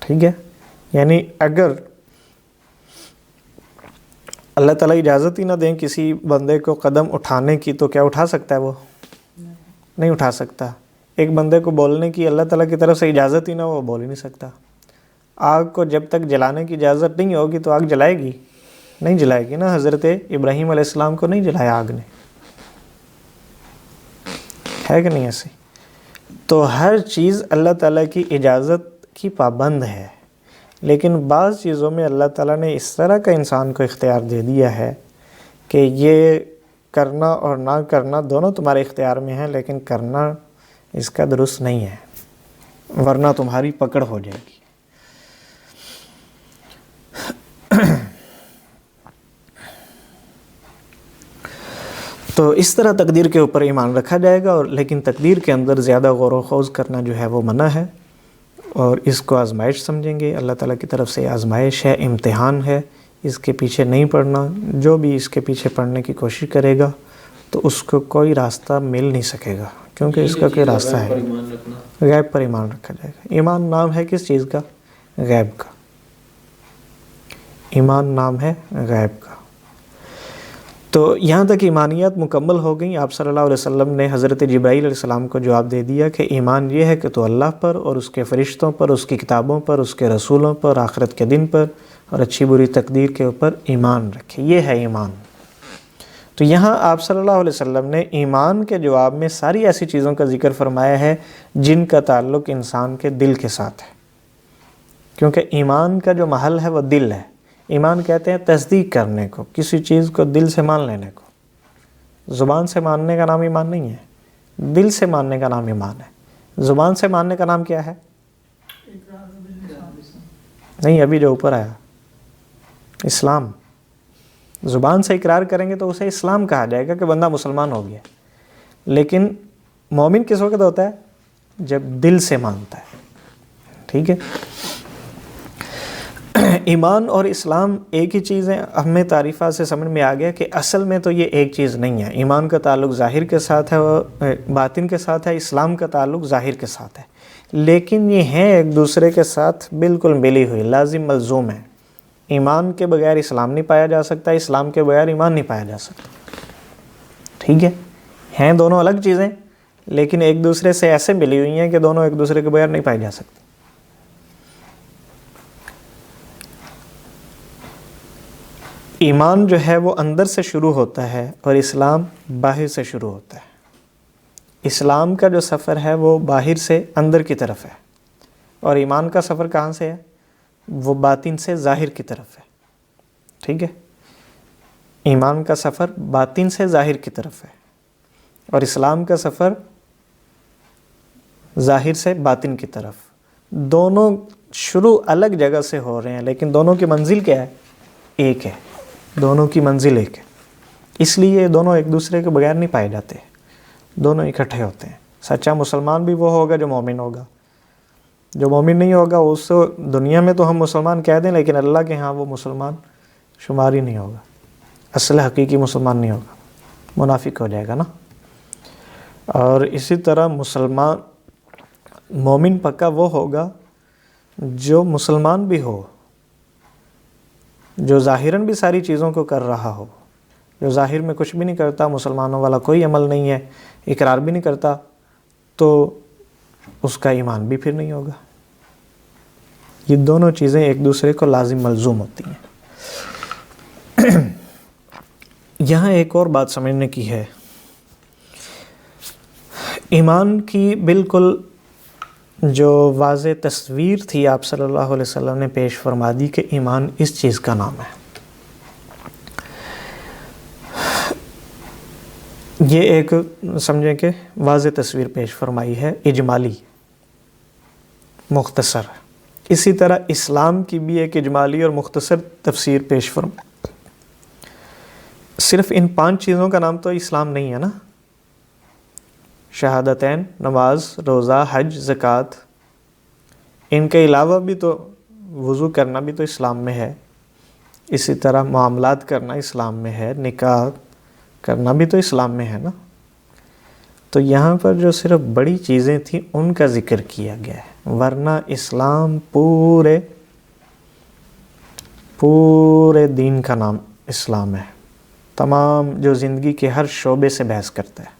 ٹھیک ہے؟ یعنی اگر اللہ تعالیٰ اجازت ہی نہ دیں کسی بندے کو قدم اٹھانے کی، تو کیا اٹھا سکتا ہے؟ وہ نہیں اٹھا سکتا۔ ایک بندے کو بولنے کی اللہ تعالیٰ کی طرف سے اجازت ہی نہ ہو، وہ بول ہی نہیں سکتا۔ آگ کو جب تک جلانے کی اجازت نہیں ہوگی تو آگ جلائے گی؟ نہیں جلائے گی نا۔ حضرت ابراہیم علیہ السلام کو نہیں جلایا آگ نے، ہے کہ نہیں ایسے؟ تو ہر چیز اللہ تعالیٰ کی اجازت کی پابند ہے، لیکن بعض چیزوں میں اللہ تعالیٰ نے اس طرح کا انسان کو اختیار دے دیا ہے کہ یہ کرنا اور نہ کرنا دونوں تمہارے اختیار میں ہیں، لیکن کرنا اس کا درست نہیں ہے، ورنہ تمہاری پکڑ ہو جائے گی۔ تو اس طرح تقدیر کے اوپر ایمان رکھا جائے گا، اور لیکن تقدیر کے اندر زیادہ غور و خوض کرنا جو ہے وہ منع ہے، اور اس کو آزمائش سمجھیں گے۔ اللہ تعالیٰ کی طرف سے آزمائش ہے، امتحان ہے، اس کے پیچھے نہیں پڑنا۔ جو بھی اس کے پیچھے پڑنے کی کوشش کرے گا تو اس کو کوئی راستہ مل نہیں سکے گا، کیونکہ اس کا کوئی راستہ ہے۔ غیب پر ایمان رکھا جائے گا۔ ایمان نام ہے کس چیز کا؟ غیب کا۔ ایمان نام ہے غیب کا۔ تو یہاں تک ایمانیات مکمل ہو گئیں۔ آپ صلی اللہ علیہ وسلم نے حضرت جبرائیل علیہ السلام کو جواب دے دیا کہ ایمان یہ ہے کہ تو اللہ پر اور اس کے فرشتوں پر، اس کی کتابوں پر، اس کے رسولوں پر، آخرت کے دن پر اور اچھی بری تقدیر کے اوپر ایمان رکھے، یہ ہے ایمان۔ تو یہاں آپ صلی اللہ علیہ وسلم نے ایمان کے جواب میں ساری ایسی چیزوں کا ذکر فرمایا ہے جن کا تعلق انسان کے دل کے ساتھ ہے، کیونکہ ایمان کا جو محل ہے وہ دل ہے۔ ایمان کہتے ہیں تصدیق کرنے کو، کسی چیز کو دل سے مان لینے کو۔ زبان سے ماننے کا نام ایمان نہیں ہے، دل سے ماننے کا نام ایمان ہے۔ زبان سے ماننے کا نام کیا ہے؟ نہیں، ابھی جو اوپر آیا اسلام۔ زبان سے اقرار کریں گے تو اسے اسلام کہا جائے گا کہ بندہ مسلمان ہو گیا، لیکن مومن کس وقت ہوتا ہے؟ جب دل سے مانتا ہے، ٹھیک ہے؟ ایمان اور اسلام ایک ہی چیز ہے۔ ہمیں تعریفات سے سمجھ میں آ گیا کہ اصل میں تو یہ ایک چیز نہیں ہے۔ ایمان کا تعلق ظاہر کے ساتھ ہے، باطن کے ساتھ ہے، اسلام کا تعلق ظاہر کے ساتھ ہے، لیکن یہ ہیں ایک دوسرے کے ساتھ بالکل ملی ہوئی، لازم ملزوم ہے۔ ایمان کے بغیر اسلام نہیں پایا جا سکتا، اسلام کے بغیر ایمان نہیں پایا جا سکتا، ٹھیک ہے؟ ہیں دونوں الگ چیزیں، لیکن ایک دوسرے سے ایسے ملی ہوئی ہیں کہ دونوں ایک دوسرے کے بغیر نہیں پائی جا سکتی۔ ایمان جو ہے وہ اندر سے شروع ہوتا ہے اور اسلام باہر سے شروع ہوتا ہے۔ اسلام کا جو سفر ہے وہ باہر سے اندر کی طرف ہے، اور ایمان کا سفر کہاں سے ہے؟ وہ باطن سے ظاہر کی طرف ہے، ٹھیک ہے؟ ایمان کا سفر باطن سے ظاہر کی طرف ہے، اور اسلام کا سفر ظاہر سے باطن کی طرف۔ دونوں شروع الگ جگہ سے ہو رہے ہیں، لیکن دونوں کی منزل کیا ہے؟ ایک ہے۔ دونوں کی منزل ایک ہے، اس لیے دونوں ایک دوسرے کے بغیر نہیں پائے جاتے، دونوں اکٹھے ہوتے ہیں۔ سچا مسلمان بھی وہ ہوگا جو مومن ہوگا، جو مومن نہیں ہوگا اس دنیا میں تو ہم مسلمان کہہ دیں، لیکن اللہ کے ہاں وہ مسلمان شمار ہی نہیں ہوگا، اصل حقیقی مسلمان نہیں ہوگا، منافق ہو جائے گا نا۔ اور اسی طرح مسلمان مومن پکا وہ ہوگا جو مسلمان بھی ہو، جو ظاہراً بھی ساری چیزوں کو کر رہا ہو، جو ظاہر میں کچھ بھی نہیں کرتا، مسلمانوں والا کوئی عمل نہیں ہے، اقرار بھی نہیں کرتا، تو اس کا ایمان بھی پھر نہیں ہوگا۔ یہ دونوں چیزیں ایک دوسرے کو لازم ملزوم ہوتی ہیں۔ یہاں ایک اور بات سمجھنے کی ہے، ایمان کی بالکل جو واضح تصویر تھی آپ صلی اللہ علیہ وسلم نے پیش فرما دی کہ ایمان اس چیز کا نام ہے۔ یہ ایک سمجھیں کہ واضح تصویر پیش فرمائی ہے، اجمالی، مختصر۔ اسی طرح اسلام کی بھی ایک اجمالی اور مختصر تفسیر پیش فرمائی۔ صرف ان 5 چیزوں کا نام تو اسلام نہیں ہے نا، شہادتین، نماز، روزہ، حج، زکوٰۃ، ان کے علاوہ بھی تو وضو کرنا بھی تو اسلام میں ہے، اسی طرح معاملات کرنا اسلام میں ہے، نکاح کرنا بھی تو اسلام میں ہے نا۔ تو یہاں پر جو صرف بڑی چیزیں تھیں ان کا ذکر کیا گیا ہے، ورنہ اسلام پورے دین کا نام اسلام ہے۔ تمام جو زندگی کے ہر شعبے سے بحث کرتا ہے،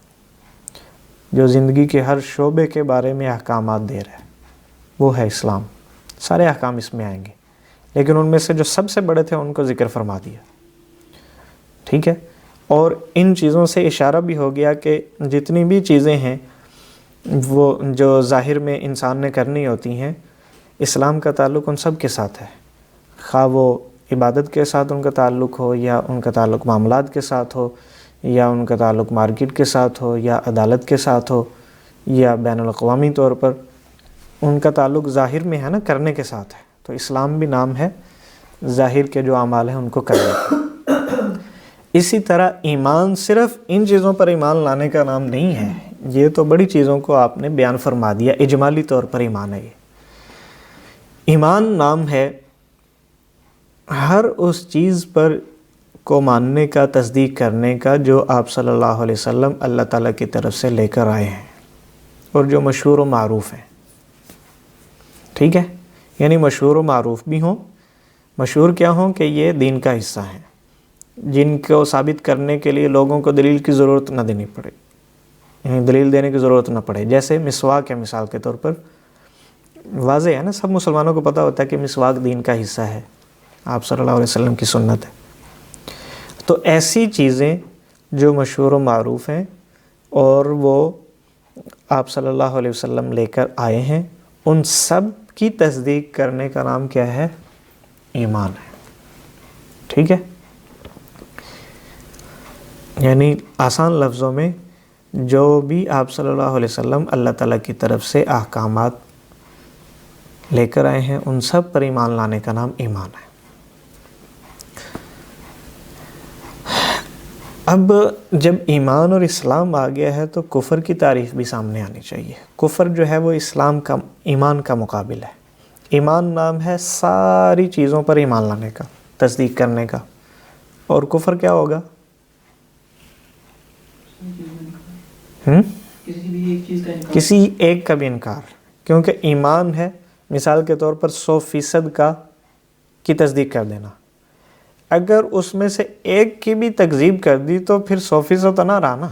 جو زندگی کے ہر شعبے کے بارے میں احکامات دے رہا ہے، وہ ہے اسلام۔ سارے احکام اس میں آئیں گے، لیکن ان میں سے جو سب سے بڑے تھے ان کو ذکر فرما دیا، ٹھیک ہے۔ اور ان چیزوں سے اشارہ بھی ہو گیا کہ جتنی بھی چیزیں ہیں وہ جو ظاہر میں انسان نے کرنی ہوتی ہیں، اسلام کا تعلق ان سب کے ساتھ ہے، خواہ وہ عبادت کے ساتھ ان کا تعلق ہو، یا ان کا تعلق معاملات کے ساتھ ہو، یا ان کا تعلق مارکیٹ کے ساتھ ہو، یا عدالت کے ساتھ ہو، یا بین الاقوامی طور پر ان کا تعلق ظاہر میں ہے نا، کرنے کے ساتھ ہے۔ تو اسلام بھی نام ہے ظاہر کے جو اعمال ہیں ان کو کرنے کا۔ اسی طرح ایمان صرف ان چیزوں پر ایمان لانے کا نام نہیں ہے، یہ تو بڑی چیزوں کو آپ نے بیان فرما دیا، اجمالی طور پر ایمان ہے۔ یہ ایمان نام ہے ہر اس چیز پر کو ماننے کا، تصدیق کرنے کا جو آپ صلی اللہ علیہ وسلم اللہ تعالیٰ کی طرف سے لے کر آئے ہیں اور جو مشہور و معروف ہیں، ٹھیک ہے۔ یعنی مشہور و معروف بھی ہوں، مشہور کیا ہوں کہ یہ دین کا حصہ ہیں، جن کو ثابت کرنے کے لیے لوگوں کو دلیل کی ضرورت نہ دینی پڑے، یعنی دلیل دینے کی ضرورت نہ پڑے۔ جیسے مسواک ہے، مثال کے طور پر واضح ہے نا، سب مسلمانوں کو پتہ ہوتا ہے کہ مسواک دین کا حصہ ہے، آپ صلی اللہ علیہ وسلم کی سنت ہے۔ تو ایسی چیزیں جو مشہور و معروف ہیں اور وہ آپ صلی اللہ علیہ وسلم لے کر آئے ہیں، ان سب کی تصدیق کرنے کا نام کیا ہے؟ ایمان ہے، ٹھیک ہے۔ یعنی آسان لفظوں میں جو بھی آپ صلی اللہ علیہ وسلم اللہ تعالیٰ کی طرف سے احکامات لے کر آئے ہیں، ان سب پر ایمان لانے کا نام ایمان ہے۔ اب جب ایمان اور اسلام آ گیا ہے تو کفر کی تعریف بھی سامنے آنی چاہیے۔ کفر جو ہے وہ اسلام کا، ایمان کا مقابل ہے۔ ایمان نام ہے ساری چیزوں پر ایمان لانے کا، تصدیق کرنے کا، اور کفر کیا ہوگا؟ کسی ایک کا بھی انکار، کیونکہ ایمان ہے مثال کے طور پر 100% کی تصدیق کر دینا۔ اگر اس میں سے ایک کی بھی تکذیب کر دی تو پھر 100% تو نہ رہا نا،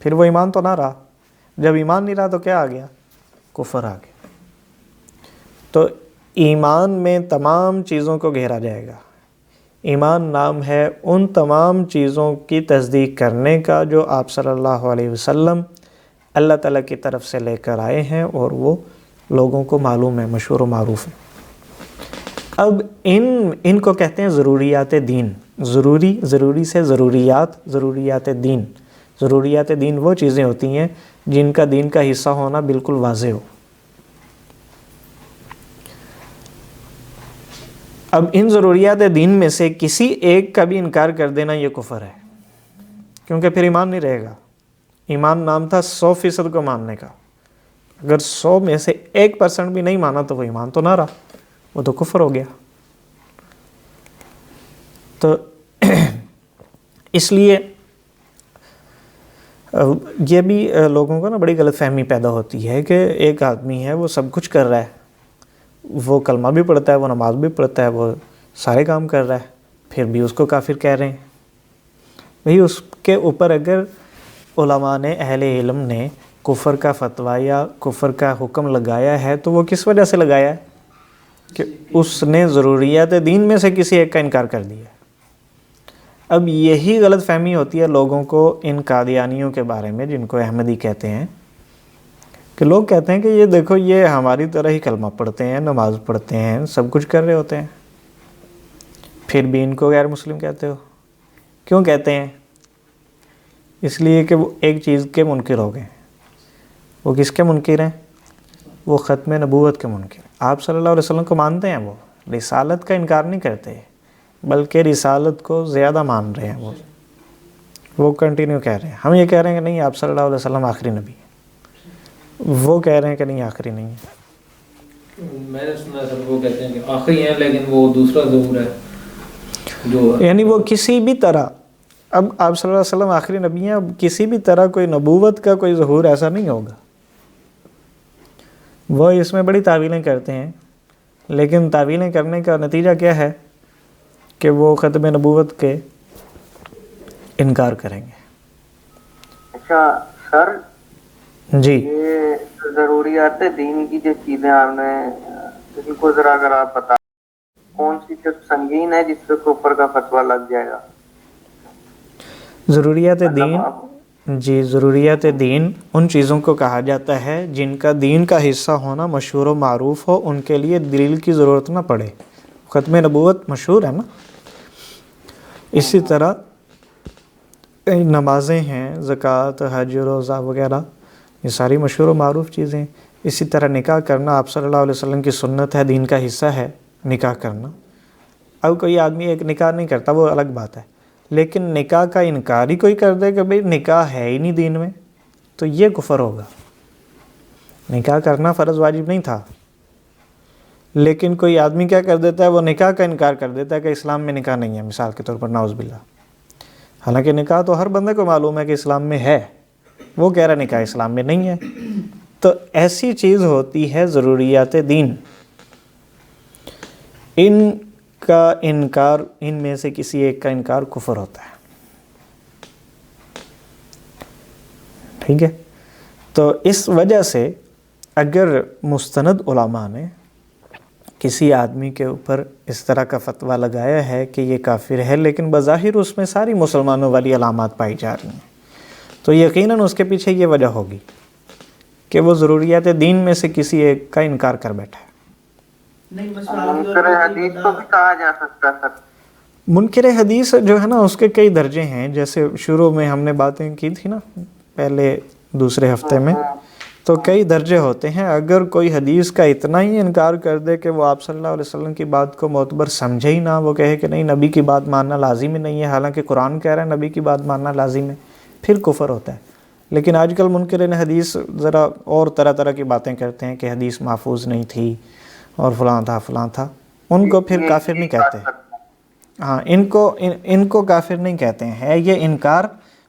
پھر وہ ایمان تو نہ رہا۔ جب ایمان نہیں رہا تو کیا آ گیا؟ کفر آ گیا۔ تو ایمان میں تمام چیزوں کو گھیرا جائے گا۔ ایمان نام ہے ان تمام چیزوں کی تصدیق کرنے کا جو آپ صلی اللہ علیہ وسلم اللہ تعالیٰ کی طرف سے لے کر آئے ہیں اور وہ لوگوں کو معلوم ہے، مشہور و معروف ہے۔ اب ان کو کہتے ہیں ضروریات دین۔ ضروری سے ضروریات دین۔ ضروریات دین وہ چیزیں ہوتی ہیں جن کا دین کا حصہ ہونا بالکل واضح ہو۔ اب ان ضروریات دین میں سے کسی ایک کا بھی انکار کر دینا یہ کفر ہے، کیونکہ پھر ایمان نہیں رہے گا۔ ایمان نام تھا 100% کو ماننے کا، اگر 100 میں سے 1% بھی نہیں مانا تو وہ ایمان تو نہ رہا، وہ تو کفر ہو گیا۔ تو اس لیے یہ بھی لوگوں کو نا بڑی غلط فہمی پیدا ہوتی ہے کہ ایک آدمی ہے وہ سب کچھ کر رہا ہے، وہ کلمہ بھی پڑھتا ہے، وہ نماز بھی پڑھتا ہے، وہ سارے کام کر رہا ہے، پھر بھی اس کو کافر کہہ رہے ہیں۔ بھئی اس کے اوپر اگر علماء نے، اہل علم نے کفر کا فتویٰ یا کفر کا حکم لگایا ہے تو وہ کس وجہ سے لگایا ہے؟ کہ اس نے ضروریات دین میں سے کسی ایک کا انکار کر دیا. اب یہی غلط فہمی ہوتی ہے لوگوں کو ان قادیانیوں کے بارے میں، جن کو احمدی کہتے ہیں، کہ لوگ کہتے ہیں کہ یہ دیکھو یہ ہماری طرح ہی کلمہ پڑھتے ہیں، نماز پڑھتے ہیں، سب کچھ کر رہے ہوتے ہیں، پھر بھی ان کو غیر مسلم کہتے ہو. کیوں کہتے ہیں؟ اس لیے کہ وہ ایک چیز کے منکر ہو گئے. وہ کس کے منکر ہیں؟ وہ ختم نبوت کے منکر. آپ صلی اللہ علیہ وسلم کو مانتے ہیں، وہ رسالت کا انکار نہیں کرتے، بلکہ رسالت کو زیادہ مان رہے ہیں. وہ کنٹینیو کہہ رہے ہیں. ہم یہ کہہ رہے ہیں کہ نہیں آپ صلی اللہ علیہ وسلم آخری نبی ہیں، وہ کہہ رہے ہیں کہ نہیں آخری نہیں ہے. میں نے سنا ہے سب وہ کہتے ہیں کہ آخری ہیں، لیکن وہ دوسرا ظہور ہے جو یعنی وہ کسی بھی طرح، اب آپ صلی اللہ علیہ وسلم آخری نبی ہیں، اب کسی بھی طرح کوئی نبوت کا کوئی ظہور ایسا نہیں ہوگا. وہ اس میں بڑی تعویلیں کرتے ہیں، لیکن تعویلیں کرنے کا نتیجہ کیا ہے کہ وہ ختم نبوت کے انکار کریں گے. اچھا سر، جی یہ ضروریات دین کی جو چیزیں آپ نے ان کو ذرا اگر آپ بتا، کون سی چیز سنگین ہے جس پہ اوپر کا فتویٰ لگ جائے گا؟ ضروریات دین، جی ضروریات دین ان چیزوں کو کہا جاتا ہے جن کا دین کا حصہ ہونا مشہور و معروف ہو، ان کے لیے دلیل کی ضرورت نہ پڑے. ختم نبوت مشہور ہے نا. اسی طرح نمازیں ہیں، زکوٰۃ، حج، روزہ وغیرہ، یہ ساری مشہور و معروف چیزیں ہیں. اسی طرح نکاح کرنا آپ صلی اللہ علیہ وسلم کی سنت ہے، دین کا حصہ ہے نکاح کرنا. اب کوئی آدمی ایک نکاح نہیں کرتا، وہ الگ بات ہے، لیکن نکاح کا انکار ہی کوئی کر دے کہ بھئی نکاح ہے ہی نہیں دین میں، تو یہ کفر ہوگا. نکاح کرنا فرض واجب نہیں تھا، لیکن کوئی آدمی کیا کر دیتا ہے، وہ نکاح کا انکار کر دیتا ہے کہ اسلام میں نکاح نہیں ہے، مثال کے طور پر، نعوذ باللہ. حالانکہ نکاح تو ہر بندے کو معلوم ہے کہ اسلام میں ہے، وہ کہہ رہا نکاح اسلام میں نہیں ہے. تو ایسی چیز ہوتی ہے ضروریات دین، ان کا انکار، ان میں سے کسی ایک کا انکار کفر ہوتا ہے. ٹھیک ہے. تو اس وجہ سے اگر مستند علماء نے کسی آدمی کے اوپر اس طرح کا فتویٰ لگایا ہے کہ یہ کافر ہے، لیکن بظاہر اس میں ساری مسلمانوں والی علامات پائی جا رہی ہیں، تو یقیناً اس کے پیچھے یہ وجہ ہوگی کہ وہ ضروریات دین میں سے کسی ایک کا انکار کر بیٹھا ہے. منکر حدیث کو بھی کہا جا سکتا ہے سر. منکر حدیث جو ہے نا، اس کے کئی درجے ہیں. جیسے شروع میں ہم نے باتیں کی تھی نا پہلے دوسرے ہفتے میں، تو کئی درجے ہوتے ہیں. اگر کوئی حدیث کا اتنا ہی انکار کر دے کہ وہ آپ صلی اللہ علیہ وسلم کی بات کو معتبر سمجھے ہی نہ، وہ کہے کہ نہیں نبی کی بات ماننا لازم ہی نہیں ہے، حالانکہ قرآن کہہ رہا ہے نبی کی بات ماننا لازم ہے، پھر کفر ہوتا ہے. لیکن آج کل منکرین حدیث ذرا اور طرح طرح کی باتیں کرتے ہیں کہ حدیث محفوظ نہیں تھی اور فلاں تھا فلاں تھا. ان کو پھر کافر نہیں کہتے. ہاں، ان کو کافر نہیں کہتے ہیں. ہے یہ انکار،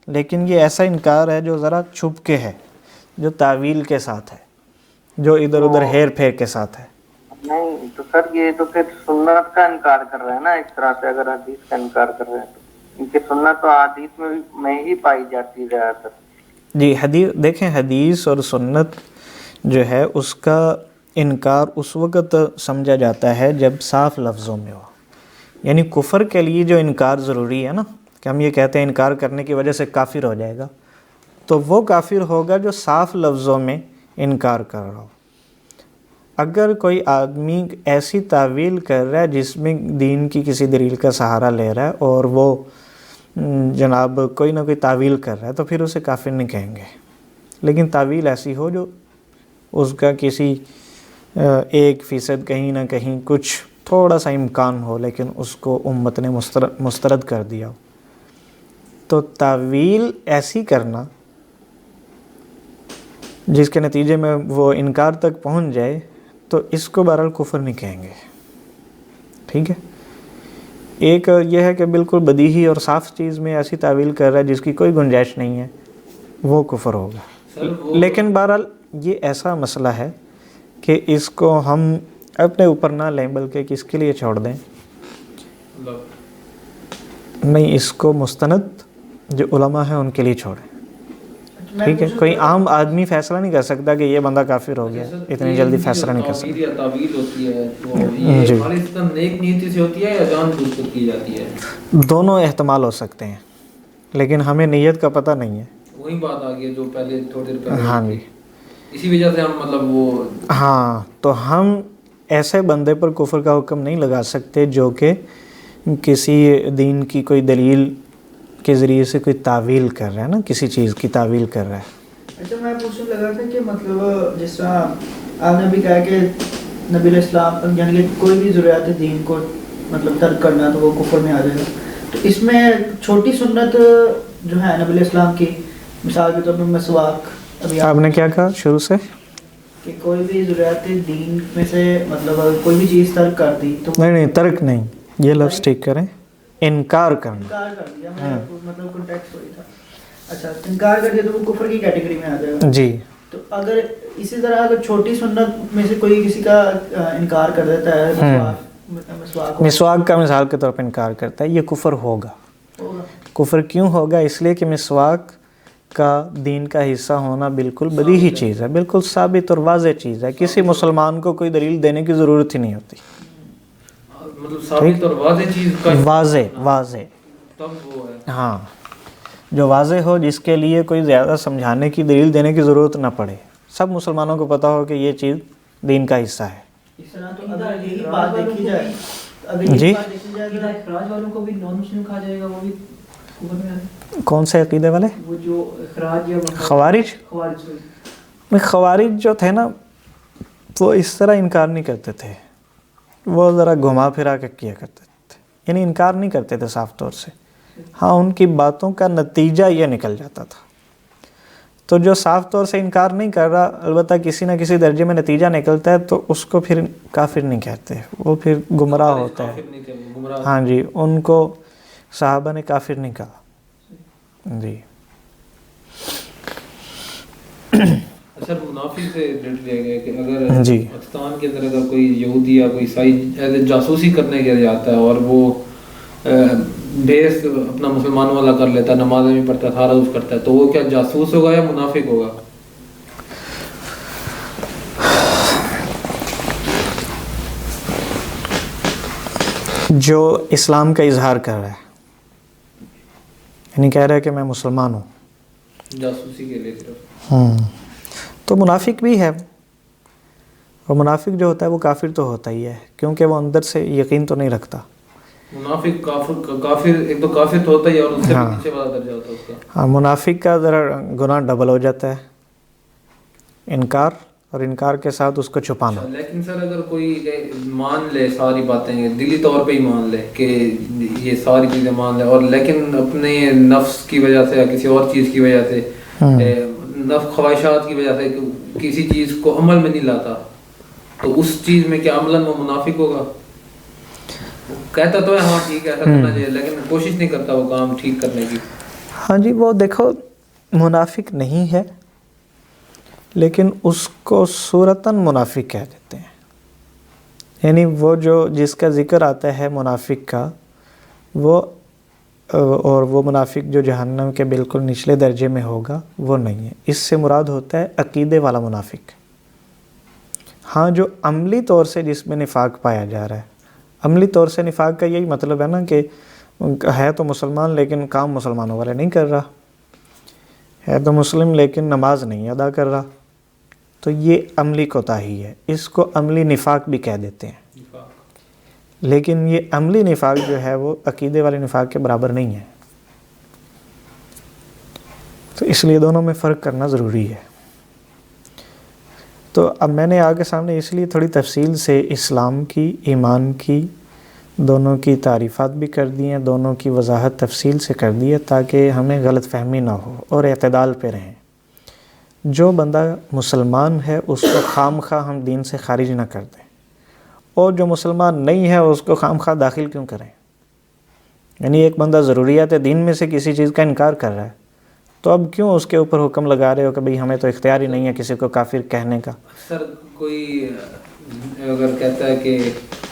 لیکن یہ ایسا انکار ہے جو ذرا چھپ کے ہے، جو تعویل کے ساتھ ہے، جو ادھر ادھر ہیر پھیر کے ساتھ ہے. نہیں تو سر یہ تو پھر سنت کا انکار کر رہے ہیں نا اس طرح سے. اگر حدیث کا انکار کر رہے ہیں تو ان کی سنت تو حدیث میں ہی پائی جاتی ہے زیادہ تر. جی حدیث دیکھیں، حدیث اور سنت جو ہے اس کا انکار اس وقت سمجھا جاتا ہے جب صاف لفظوں میں ہو. یعنی کفر کے لیے جو انکار ضروری ہے نا، کہ ہم یہ کہتے ہیں انکار کرنے کی وجہ سے کافر ہو جائے گا، تو وہ کافر ہوگا جو صاف لفظوں میں انکار کر رہا ہو. اگر کوئی آدمی ایسی تعویل کر رہا ہے جس میں دین کی کسی دلیل کا سہارا لے رہا ہے اور وہ جناب کوئی نہ کوئی تعویل کر رہا ہے، تو پھر اسے کافر نہیں کہیں گے. لیکن تعویل ایسی ہو جو اس کا کسی 1% کہیں نہ کہیں کچھ تھوڑا سا امکان ہو، لیکن اس کو امت نے مسترد کر دیا ہو. تو تعویل ایسی کرنا جس کے نتیجے میں وہ انکار تک پہنچ جائے، تو اس کو بہرحال کفر نہیں کہیں گے. ٹھیک ہے. ایک یہ ہے کہ بالکل بدیہی اور صاف چیز میں ایسی تعویل کر رہا ہے جس کی کوئی گنجائش نہیں ہے، وہ کفر ہوگا. لیکن بہرحال یہ ایسا مسئلہ ہے کہ اس کو ہم اپنے اوپر نہ لیں، بلکہ کس کے لیے چھوڑ دیں. نہیں، اس کو مستند جو علماء ہیں ان کے لیے چھوڑیں. میں ٹھیک ہے, پوچھوں کوئی تو- عام آدمی فیصلہ نہیں کر سکتا کہ یہ بندہ کافر ہو گیا, اتنی جلدی فیصلہ نہیں کر سکتا. تعویل ہوتی ہے تو یہ جی. خالصتاً نیک نیتی سے ہوتی ہے یا جان بوجھ کر کی جاتی ہے؟ دونوں احتمال ہو سکتے ہیں, لیکن ہمیں نیت کا پتہ نہیں ہے. وہی بات آ گئی جو پہلے تھوڑی دیر پہلے ہاں ہوئی جی. تھی. اسی وجہ سے ہم مطلب وہ ہاں, تو ہم ایسے بندے پر کفر کا حکم نہیں لگا سکتے جو کہ کسی دین کی کوئی دلیل کے ذریعے سے کوئی تعویل کر رہا ہے نا, کسی چیز کی تعویل کر رہا ہے. اچھا میں پوچھنے لگا تھا کہ مطلب جس طرح آپ نے بھی کہا کہ نبی علیہ السلام یعنی کہ کوئی بھی ضروریات دین کو مطلب ترک کرنا تو وہ کفر میں آ جائے گا, تو اس میں چھوٹی سنت جو ہے نبی علیہ السلام کی, مثال کے طور پر مسواک, ابھی آپ نے کیا کہا شروع سے؟ کہ کوئی بھی ضروریات دین میں سے مطلب اگر کوئی بھی چیز ترک کر دی تو نہیں, ترک نہیں, یہ لفظ ٹھیک کریں, انکار کرنا. انکار کر دیا, میں مطلب کنٹیکسٹ وہی تھا. اچھا, انکار کر دیا تو وہ کفر کی کیٹیگری میں آ جائے گا. جی. تو اگر اسی طرح اگر چھوٹی سنت میں سے کوئی کسی کا انکار کر دیتا ہے, مسواک کا مثال کے طور پر انکار کرتا ہے, یہ کفر ہوگا. کفر کیوں ہوگا؟ اس لیے کہ مسواک کا دین کا حصہ ہونا بالکل بدیہی چیز ہے, بالکل ثابت اور واضح چیز ہے. کسی مسلمان کو کوئی دلیل دینے کی ضرورت ہی نہیں ہوتی. مطلب ثابت اور واضح چیز کا واضح تب وہ ہے. ہاں, جو واضح ہو, جس کے لیے کوئی زیادہ سمجھانے کی دلیل دینے کی ضرورت نہ پڑے, سب مسلمانوں کو پتہ ہو کہ یہ چیز دین کا حصہ ہے. اس طرح تو اگر یہی بات دیکھی جائے, اگر یہی جی. بات دیکھی جائے کہ اخراج والوں کو بھی نان مسلم کہا جائے گا, وہ بھی کفر میں آئے. کون سے عقیدے والے؟ وہ جو اخراج یا خوارج. خوارج جو تھے نا, وہ اس طرح انکار نہیں کرتے تھے, وہ ذرا گھما پھرا کے کیا کرتے تھے, یعنی انکار نہیں کرتے تھے صاف طور سے. ہاں, ان کی باتوں کا نتیجہ یہ نکل جاتا تھا. تو جو صاف طور سے انکار نہیں کر رہا, البتہ کسی نہ کسی درجے میں نتیجہ نکلتا ہے, تو اس کو پھر کافر نہیں کہتے, وہ پھر گمراہ ہوتا ہے. ہاں جی, ان کو صحابہ نے کافر نہیں کہا. جی. اچھا, منافق سے ریلیٹ لیا گیا کہ اگر جی. پاکستان کے اندر اگر کوئی یہودی یا کوئی عیسائی جاسوسی کرنے کے لیے آتا ہے اور وہ بیس اپنا مسلمانوں والا کر لیتا ہے, نمازیں بھی پڑھتا ہے, سارا کچھ کرتا ہے, تو وہ کیا جاسوس ہوگا یا منافق ہوگا؟ جو اسلام کا اظہار کر رہا ہے, یعنی کہہ رہا ہے کہ میں مسلمان ہوں, جاسوسی کے لیے صرف, تو منافق بھی ہے. اور منافق جو ہوتا ہے وہ کافر تو ہوتا ہی ہے, کیونکہ وہ اندر سے یقین تو نہیں رکھتا. منافق کافر ایک تو کافر تو ہوتا ہی ہے اور اس سے بھی نیچے والا درجہ ہوتا ہے اس کا. ہاں, منافق کا ذرا گناہ ڈبل ہو جاتا ہے, انکار اور انکار کے ساتھ اس کو چھپانا. لیکن سر اگر کوئی مان لے ساری باتیں, دلی طور پہ ہی مان لے کہ یہ ساری چیزیں مان لے, اور لیکن اپنے نفس کی وجہ سے یا کسی اور چیز کی وجہ سے, نفس خواہشات کی وجہ سے کسی چیز کو عمل میں نہیں لاتا, تو اس چیز میں کیا عملاً وہ منافق ہوگا؟ کہتا تو ہے ہاں ٹھیک ہے ایسا کرنا چاہیے, لیکن کوشش نہیں کرتا وہ کام ٹھیک کرنے کی. ہاں جی, وہ دیکھو منافق نہیں ہے, لیکن اس کو صورتاً منافق کہہ دیتے ہیں. یعنی وہ جو جس کا ذکر آتا ہے منافق کا, وہ اور وہ منافق جو جہنم کے بالکل نچلے درجے میں ہوگا وہ نہیں ہے. اس سے مراد ہوتا ہے عقیدے والا منافق. ہاں, جو عملی طور سے جس میں نفاق پایا جا رہا ہے, عملی طور سے نفاق کا یہی مطلب ہے نا کہ ہے تو مسلمان لیکن کام مسلمانوں والے نہیں کر رہا, ہے تو مسلم لیکن نماز نہیں ادا کر رہا, تو یہ عملی کوتاہی ہے. اس کو عملی نفاق بھی کہہ دیتے ہیں. لیکن یہ عملی نفاق جو ہے وہ عقیدے والے نفاق کے برابر نہیں ہے. تو اس لیے دونوں میں فرق کرنا ضروری ہے. تو اب میں نے آگے سامنے اس لیے تھوڑی تفصیل سے اسلام کی, ایمان کی, دونوں کی تعریفات بھی کر دی ہیں, دونوں کی وضاحت تفصیل سے کر دی ہے, تاکہ ہمیں غلط فہمی نہ ہو اور اعتدال پہ رہیں. جو بندہ مسلمان ہے اس کو خام خواہ ہم دین سے خارج نہ کر دیں, اور جو مسلمان نہیں ہے اس کو خام خواہ داخل کیوں کریں. یعنی ایک بندہ ضروریات دین میں سے کسی چیز کا انکار کر رہا ہے, تو اب کیوں اس کے اوپر حکم لگا رہے ہو کہ بھئی ہمیں تو اختیار ہی نہیں ہے کسی کو کافر کہنے کا. سر کوئی اگر کہتا ہے کہ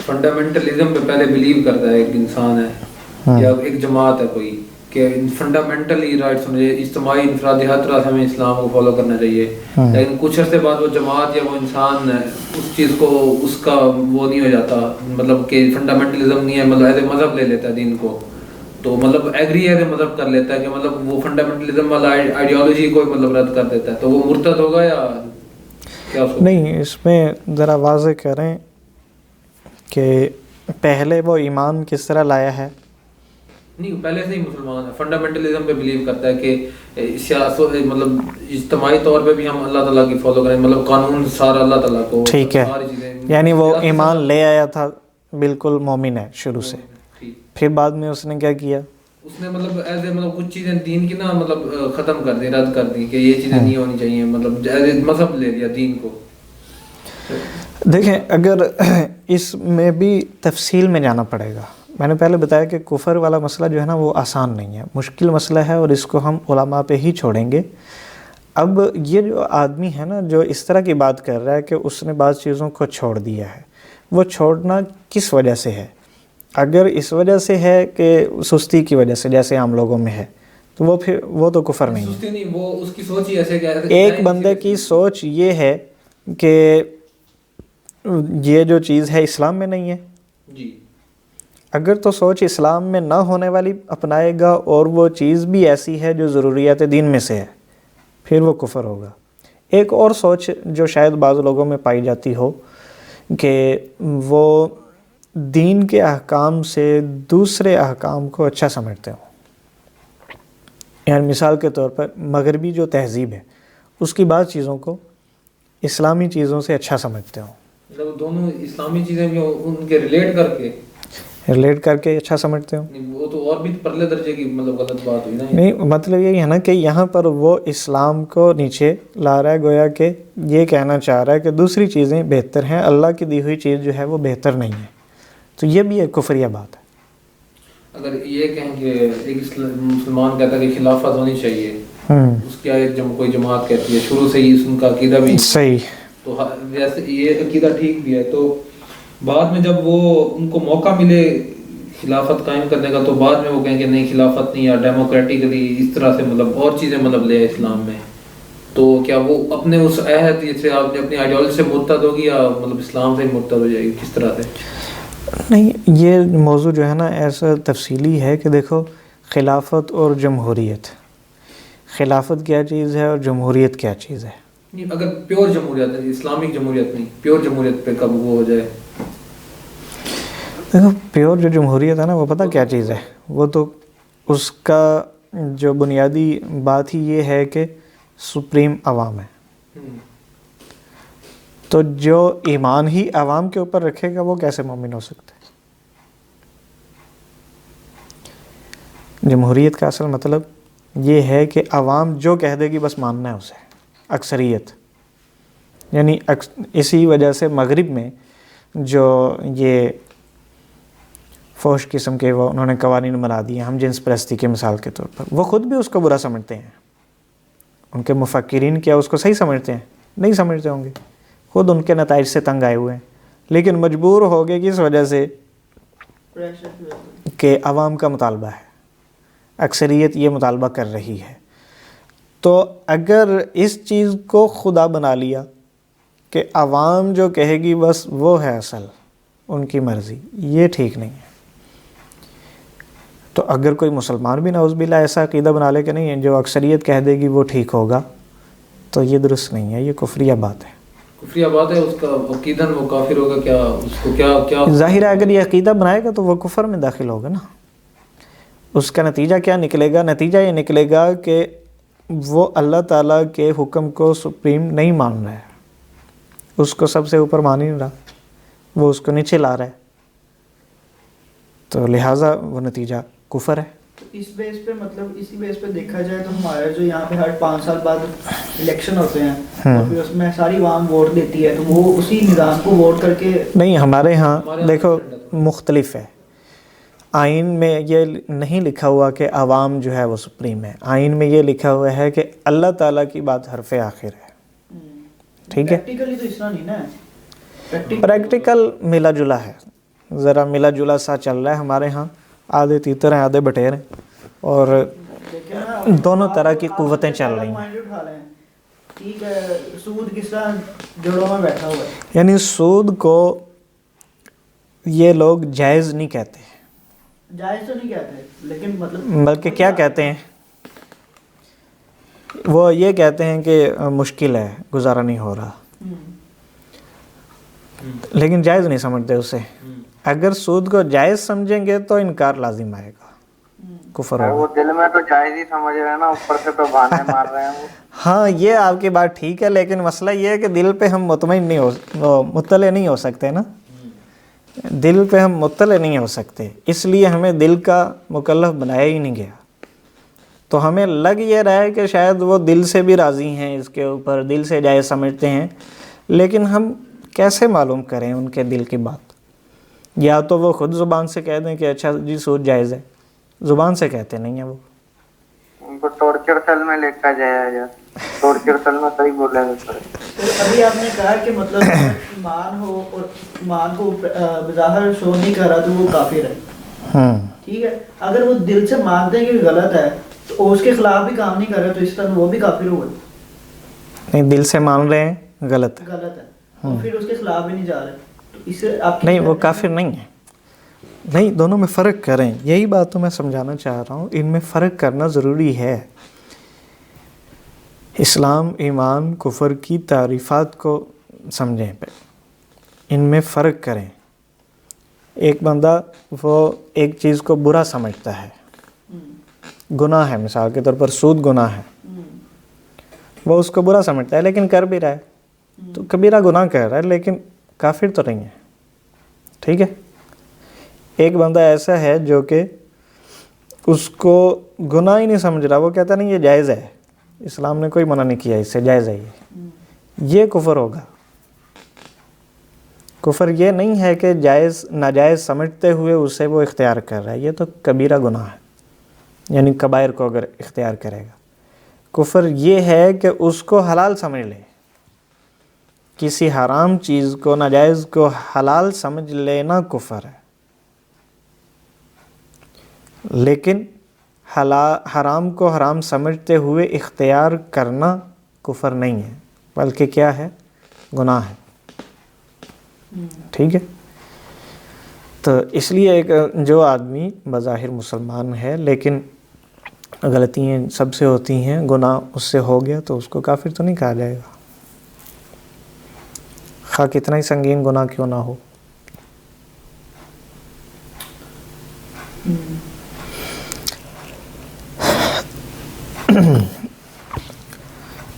فنڈامنٹلزم پہ پہلے بلیو کرتا ہے ایک انسان ہے یا ایک جماعت ہے کوئی کہ فنڈامنٹلی رائٹس ہونے چاہیے، اجتماعی انفرادی ہر طرح سے ہمیں اسلام کو فالو کرنا چاہیے. لیکن کچھ عرصے بعد وہ جماعت یا وہ انسان اس چیز کو اس کا وہ نہیں ہو جاتا، مطلب کہ فنڈامنٹلزم نہیں ہے، مطلب ایز اے مذہب لے لیتا ہے دین کو، تو مطلب ایگری ایز اے مذہب کر لیتا ہے کہ مطلب وہ فنڈامنٹلزم والا آئیڈیالوجی کو مطلب رد کر دیتا ہے، تو وہ مرتد ہوگا یا کیا؟ نہیں، اس میں ذرا واضح کریں کہ پہلے وہ ایمان کس طرح لایا ہے. نہیں، پہلے سے ہی مسلمان ہے، فنڈامنٹلزم پہ بلیو کرتا ہے کہ سیاست مطلب اجتماعی طور پہ بھی ہم اللہ تعالیٰ کی فالو کریں، مطلب قانون سارا اللہ تعالیٰ کو، ٹھیک ہے، ساری چیزیں، یعنی وہ ایمان لے آیا تھا، بالکل مومن ہے شروع سے، پھر بعد میں اس نے کیا کیا؟ اس نے مطلب ایز اے مطلب کچھ چیزیں دین کی نا مطلب ختم کر دی، رد کر دی کہ یہ چیزیں نہیں ہونی چاہیے، مطلب ایز اے مذہب لے لیا دین کو. دیکھیں، اگر اس میں بھی تفصیل میں جانا پڑے گا. میں نے پہلے بتایا کہ کفر والا مسئلہ جو ہے نا وہ آسان نہیں ہے، مشکل مسئلہ ہے، اور اس کو ہم علماء پہ ہی چھوڑیں گے. اب یہ جو آدمی ہے نا جو اس طرح کی بات کر رہا ہے کہ اس نے بعض چیزوں کو چھوڑ دیا ہے، وہ چھوڑنا کس وجہ سے ہے؟ اگر اس وجہ سے ہے کہ سستی کی وجہ سے جیسے عام لوگوں میں ہے، تو وہ پھر وہ تو کفر نہیں ہے. سستی نہیں، وہ اس کی سوچ ہی ایسے کہ ایک بندے کی سوچ یہ ہے کہ یہ جو چیز ہے اسلام میں نہیں ہے. جی، اگر تو سوچ اسلام میں نہ ہونے والی اپنائے گا اور وہ چیز بھی ایسی ہے جو ضروریات دین میں سے ہے، پھر وہ کفر ہوگا. ایک اور سوچ جو شاید بعض لوگوں میں پائی جاتی ہو کہ وہ دین کے احکام سے دوسرے احکام کو اچھا سمجھتے ہوں. یعنی مثال کے طور پر مغربی جو تہذیب ہے اس کی بعض چیزوں کو اسلامی چیزوں سے اچھا سمجھتے ہوں، مطلب دونوں اسلامی چیزیں بھی ان کے ریلیٹ کر کے اچھا سمجھتے ہوں. وہ تو اور بھی پرلے درجے کی مطلب غلط بات ہوئی نا. نہیں، مطلب یہی ہے نا کہ یہاں پر وہ اسلام کو نیچے لا رہا ہے، گویا کہ یہ کہنا چاہ رہا ہے کہ دوسری چیزیں بہتر ہیں، اللہ کی دی ہوئی چیز جو ہے وہ بہتر نہیں ہے. تو یہ بھی ایک کفریہ بات ہے. اگر یہ کہیں کہ ایک مسلمان کہتا ہے کہ خلافت ہونی چاہیے، اس کی ایک کوئی جماعت کہتی ہے، شروع سے ہی ان کا عقیدہ بھی صحیح، تو ویسے یہ عقیدہ ٹھیک بھی ہے، تو بعد میں جب وہ ان کو موقع ملے خلافت قائم کرنے کا تو بعد میں وہ کہیں کہ نہیں خلافت نہیں، یا ڈیموکریٹکلی اس طرح سے مطلب اور چیزیں مطلب لے اسلام میں، تو کیا وہ اپنے اس عہد سے آپ نے اپنی آئیڈیالوجی سے مرتد ہوگی یا مطلب اسلام سے مرتد ہو جائے گی، کس طرح سے؟ نہیں، یہ موضوع جو ہے نا ایسا تفصیلی ہے کہ دیکھو، خلافت اور جمہوریت، خلافت کیا چیز ہے اور جمہوریت کیا چیز ہے. اگر پیور جمہوریت ہے، اسلامک جمہوریت نہیں، پیور جمہوریت پہ کب وہ ہو جائے؟ دیکھو، پیور جو جمہوریت ہے نا وہ پتہ کیا چیز ہے، وہ تو اس کا جو بنیادی بات ہی یہ ہے کہ سپریم عوام ہے. تو جو ایمان ہی عوام کے اوپر رکھے گا وہ کیسے مومن ہو سکتا ہے؟ جمہوریت کا اصل مطلب یہ ہے کہ عوام جو کہہ دے گی بس ماننا ہے اسے، اکثریت. یعنی اسی وجہ سے مغرب میں جو یہ فوش قسم کے وہ انہوں نے قوانین بنا دیے ہم جنس پرستی کے مثال کے طور پر، وہ خود بھی اس کو برا سمجھتے ہیں. ان کے مفکرین کیا اس کو صحیح سمجھتے ہیں؟ نہیں سمجھتے ہوں گے، خود ان کے نتائج سے تنگ آئے ہوئے ہیں، لیکن مجبور ہو گئے کس وجہ سے کہ عوام کا مطالبہ ہے، اکثریت یہ مطالبہ کر رہی ہے. تو اگر اس چیز کو خدا بنا لیا کہ عوام جو کہے گی بس وہ ہے اصل، ان کی مرضی، یہ ٹھیک نہیں ہے. تو اگر کوئی مسلمان بھی نعوذ باللہ ایسا عقیدہ بنا لے کہ نہیں جو اکثریت کہہ دے گی وہ ٹھیک ہوگا، تو یہ درست نہیں ہے، یہ کفریہ بات ہے. کفریہ بات ہے، اس کا عقیدہ وہ کافر ہوگا کیا؟ اس کو کیا ظاہر ہے اگر یہ عقیدہ بنائے گا تو وہ کفر میں داخل ہوگا نا. اس کا نتیجہ کیا نکلے گا؟ نتیجہ یہ نکلے گا کہ وہ اللہ تعالیٰ کے حکم کو سپریم نہیں مان رہا ہے، اس کو سب سے اوپر مان ہی نہیں رہا، وہ اس کو نیچے لا رہا ہے، تو لہٰذا وہ نتیجہ کفر ہے. اس بیس پہ مطلب اسی بیس پہ دیکھا جائے تو ہمارے جو یہاں پہ ہر 5 سال بعد الیکشن ہوتے ہیں اور پھر اس میں ساری عوام ووٹ دیتی ہے، تو وہ اسی نظام کو ووٹ کر کے نہیں. ہمارے ہاں دیکھو مختلف ہے. آئین میں یہ نہیں لکھا ہوا کہ عوام جو ہے وہ سپریم ہے، آئین میں یہ لکھا ہوا ہے کہ اللہ تعالیٰ کی بات حرف آخر ہے. ٹھیک ہے، پریکٹیکلی تو اس طرح نہیں نا، پریکٹیکل ملا جلا ہے، ذرا ملا جلا سا چل رہا ہے ہمارے ہاں. آدھے تیتر ہیں آدھے بٹیر ہیں. اور لیکن نا دونوں طرح کی قوتیں چل رہی ہیں. مائنڈ اٹھا لیں. ٹھیک ہے سود کس طرح جڑوں میں بیٹھا ہوا ہے. یعنی سود کو یہ لوگ جائز نہیں کہتے, جائز تو نہیں کہتے لیکن مطلب بلکہ کیا کہتے ہیں, وہ یہ کہتے ہیں کہ مشکل ہے, گزارا نہیں ہو رہا, لیکن جائز نہیں سمجھتے اسے. اگر سود کو جائز سمجھیں گے تو انکار لازم آئے گا, کفر وہ ہوگا. دل میں تو جائز ہی سمجھ رہے ہیں نا, اوپر سے تو بہانے مار رہے ہیں وہ. ہاں یہ آپ کی بات ٹھیک ہے, لیکن مسئلہ یہ ہے کہ دل پہ ہم مطمئن نہیں ہو, مطلع نہیں ہو سکتے نا, دل پہ ہم مطلع نہیں ہو سکتے, اس لیے ہمیں دل کا مکلف بنایا ہی نہیں گیا. تو ہمیں لگ یہ رہا ہے کہ شاید وہ دل سے بھی راضی ہیں اس کے اوپر, دل سے جائز سمجھتے ہیں, لیکن ہم کیسے معلوم کریں ان کے دل کی بات؟ یا تو وہ خود زبان سے کہہ دیں کہ اچھا جی سود جائز ہے, زبان سے کہتے نہیں ہیں وہ. ان کو ٹارچر سیل میں لے کر جایا جائے, ٹارچر سیل میں صحیح بولے گا سر. ابھی آپ نے کہا کہ مطلب ایمان ہو اور ایمان کو بظاہر شو نہیں کر رہا تو وہ کافر ہے. ٹھیک ہے, اگر وہ دل سے مانتے ہیں کہ غلط ہے تو اس کے خلاف بھی کام نہیں کر رہے تو اس طرح وہ بھی کافر ہوئے. نہیں, دل سے مان رہے ہیں غلط ہے, غلط ہے اور پھر اس کے خلاف بھی نہیں جا رہے تو اس سے آپ نہیں وہ کافر نہیں ہے. نہیں, دونوں میں فرق کریں, یہی بات تو میں سمجھانا چاہ رہا ہوں, ان میں فرق کرنا ضروری ہے. اسلام, ایمان, کفر کی تعریفات کو سمجھیں پہ, ان میں فرق کریں. ایک بندہ وہ ایک چیز کو برا سمجھتا ہے, گناہ ہے, مثال کے طور پر سود گناہ ہے, وہ اس کو برا سمجھتا ہے لیکن کر بھی رہا ہے, تو کبیرہ گناہ کر رہا ہے لیکن کافر تو نہیں ہے. ٹھیک ہے. ایک بندہ ایسا ہے جو کہ اس کو گناہ ہی نہیں سمجھ رہا, وہ کہتا نہیں یہ جائز ہے, اسلام نے کوئی منع نہیں کیا اس سے, جائز ہے یہ کفر ہوگا. کفر یہ نہیں ہے کہ جائز ناجائز سمجھتے ہوئے اسے وہ اختیار کر رہا ہے, یہ تو کبیرہ گناہ ہے, یعنی کبائر کو اگر اختیار کرے گا. کفر یہ ہے کہ اس کو حلال سمجھ لے, کسی حرام چیز کو, ناجائز کو حلال سمجھ لینا کفر ہے. لیکن حرام کو حرام سمجھتے ہوئے اختیار کرنا کفر نہیں ہے, بلکہ کیا ہے, گناہ ہے. ٹھیک ہے. تو اس لیے ایک جو آدمی بظاہر مسلمان ہے لیکن غلطیاں سب سے ہوتی ہیں, گناہ اس سے ہو گیا, تو اس کو کافر تو نہیں کہا جائے گا, خواہ کتنا ہی سنگین گناہ کیوں نہ ہو.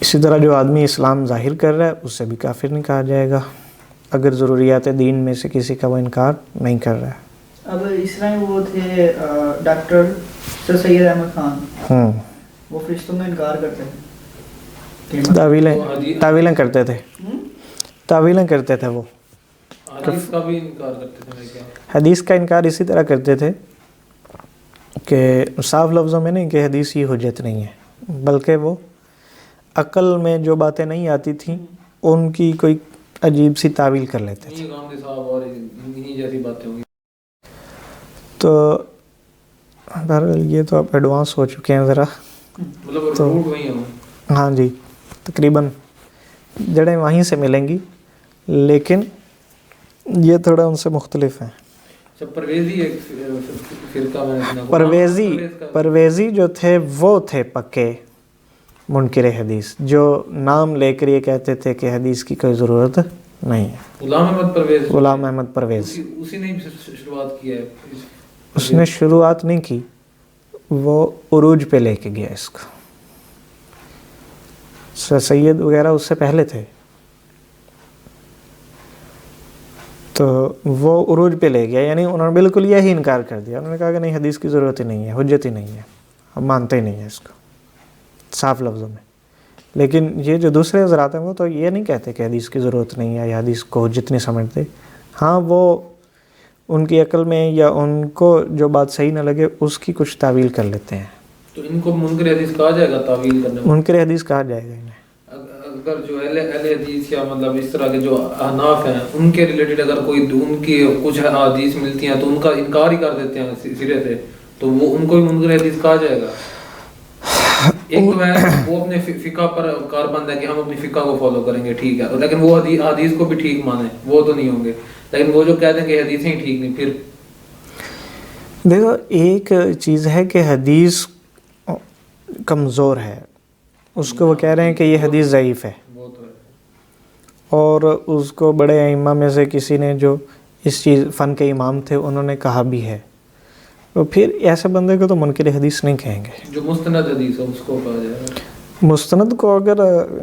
اسی طرح جو آدمی اسلام ظاہر کر رہا ہے اس سے بھی کافر نہیں کہا جائے گا, اگر ضروریات دین میں سے کسی کا وہ انکار نہیں کر رہا ہے. اب اس طرح وہ تھے ڈاکٹر سر سید احمد خان, وہ فرشتوں کا انکار کرتے تھے, تعویلیں کرتے تھے, تعویلیں کرتے تھے. وہ حدیث کا بھی انکار کرتے تھے. حدیث کا انکار اسی طرح کرتے تھے کہ صاف لفظوں میں نہیں کہ حدیث ہی حجت نہیں ہے, بلکہ وہ عقل میں جو باتیں نہیں آتی تھیں ان کی کوئی عجیب سی تعویل کر لیتے تھے. تو بہرحال یہ تو آپ ایڈوانس ہو چکے ہیں ذرا, تو ہاں جی تقریباً جڑیں وہیں سے ملیں گی, لیکن یہ تھوڑا ان سے مختلف ہیں. پرویزی جو تھے وہ تھے پکے منکر حدیث, جو نام لے کر یہ کہتے تھے کہ حدیث کی کوئی ضرورت نہیں ہے. غلام احمد پرویز, اسی نے شروعات کی ہے. اس نے شروعات نہیں کی, وہ عروج پہ لے کے گیا اس کو. سید وغیرہ اس سے پہلے تھے, تو وہ عروج پہ لے گیا, یعنی انہوں نے بالکل یہی انکار کر دیا. انہوں نے کہا کہ نہیں حدیث کی ضرورت ہی نہیں ہے, حجت ہی نہیں ہے, ہم مانتے ہی نہیں ہیں اس کو, صاف لفظوں میں. لیکن یہ جو دوسرے حضرات ہیں وہ تو یہ نہیں کہتے کہ حدیث کی ضرورت نہیں ہے یا حدیث کو حجت نہیں سمجھتے. ہاں وہ ان کی عقل میں یا ان کو جو بات صحیح نہ لگے اس کی کچھ تعویل کر لیتے ہیں. تو ان کو منکر حدیث کہا جائے گا, تعویل کرنے میں منکر حدیث کہا جائے گا انہیں. اگر جو اہل حدیث یا مطلب اس طرح کے جو احناف ہیں ان کے ریلیٹڈ اگر کوئی ان کی کچھ حدیث ملتی ہیں تو ان کا انکار ہی کر دیتے ہیں سرے سے, تو وہ ان کو بھی منکر حدیث کہا جائے گا؟ ایک تو ہے وہ اپنے فقہ پر کاربند ہے کہ ہم اپنی فقہ کو فالو کریں گے، ٹھیک ہے، لیکن وہ حدیث کو بھی ٹھیک مانیں، وہ تو نہیں ہوں گے. لیکن وہ جو کہتے ہیں کہ حدیثیں ہی ٹھیک نہیں، پھر دیکھو ایک چیز ہے کہ حدیث کمزور ہے، اس کو وہ کہہ رہے ہیں کہ یہ حدیث ضعیف ہے، وہ تو ہے. اور اس کو بڑے ائمہ میں سے کسی نے جو اس چیز فن کے امام تھے انہوں نے کہا بھی ہے، تو پھر ایسے بندے کو تو منکر حدیث نہیں کہیں گے. جو مستند حدیث ہے اس کو کہا جائے گا. مستند کو اگر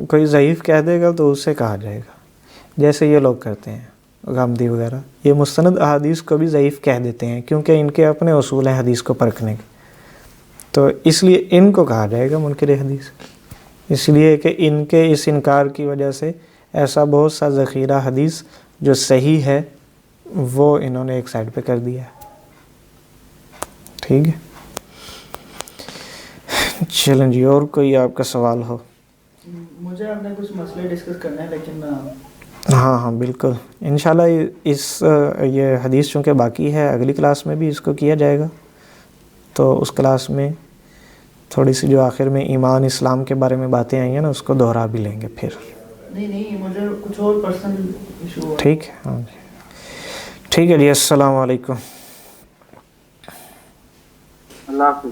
کوئی ضعیف کہہ دے گا تو اسے کہا جائے گا، جیسے یہ لوگ کرتے ہیں غامدی وغیرہ، یہ مستند احادیث کو بھی ضعیف کہہ دیتے ہیں کیونکہ ان کے اپنے اصول ہیں حدیث کو پرکھنے کے، تو اس لیے ان کو کہا جائے گا منکر حدیث، اس لیے کہ ان کے اس انکار کی وجہ سے ایسا بہت سا ذخیرہ حدیث جو صحیح ہے وہ انہوں نے ایک سائڈ پہ کر دیا ہے. ٹھیک ہے، چلیں جی، اور کوئی آپ کا سوال ہو؟ مجھے آپ نے کچھ مسئلے ڈسکس کرنے ہیں لیکن ہاں بالکل، انشاءاللہ یہ حدیث چونکہ باقی ہے اگلی کلاس میں بھی اس کو کیا جائے گا، تو اس کلاس میں تھوڑی سی جو آخر میں ایمان اسلام کے بارے میں باتیں آئی ہیں نا اس کو دوہرا بھی لیں گے پھر. نہیں مجھے کچھ اور پرسنل ایشو ہے. ٹھیک ہے، ہاں جی، ٹھیک ہے جی، السلام علیکم. اللہ حافظ.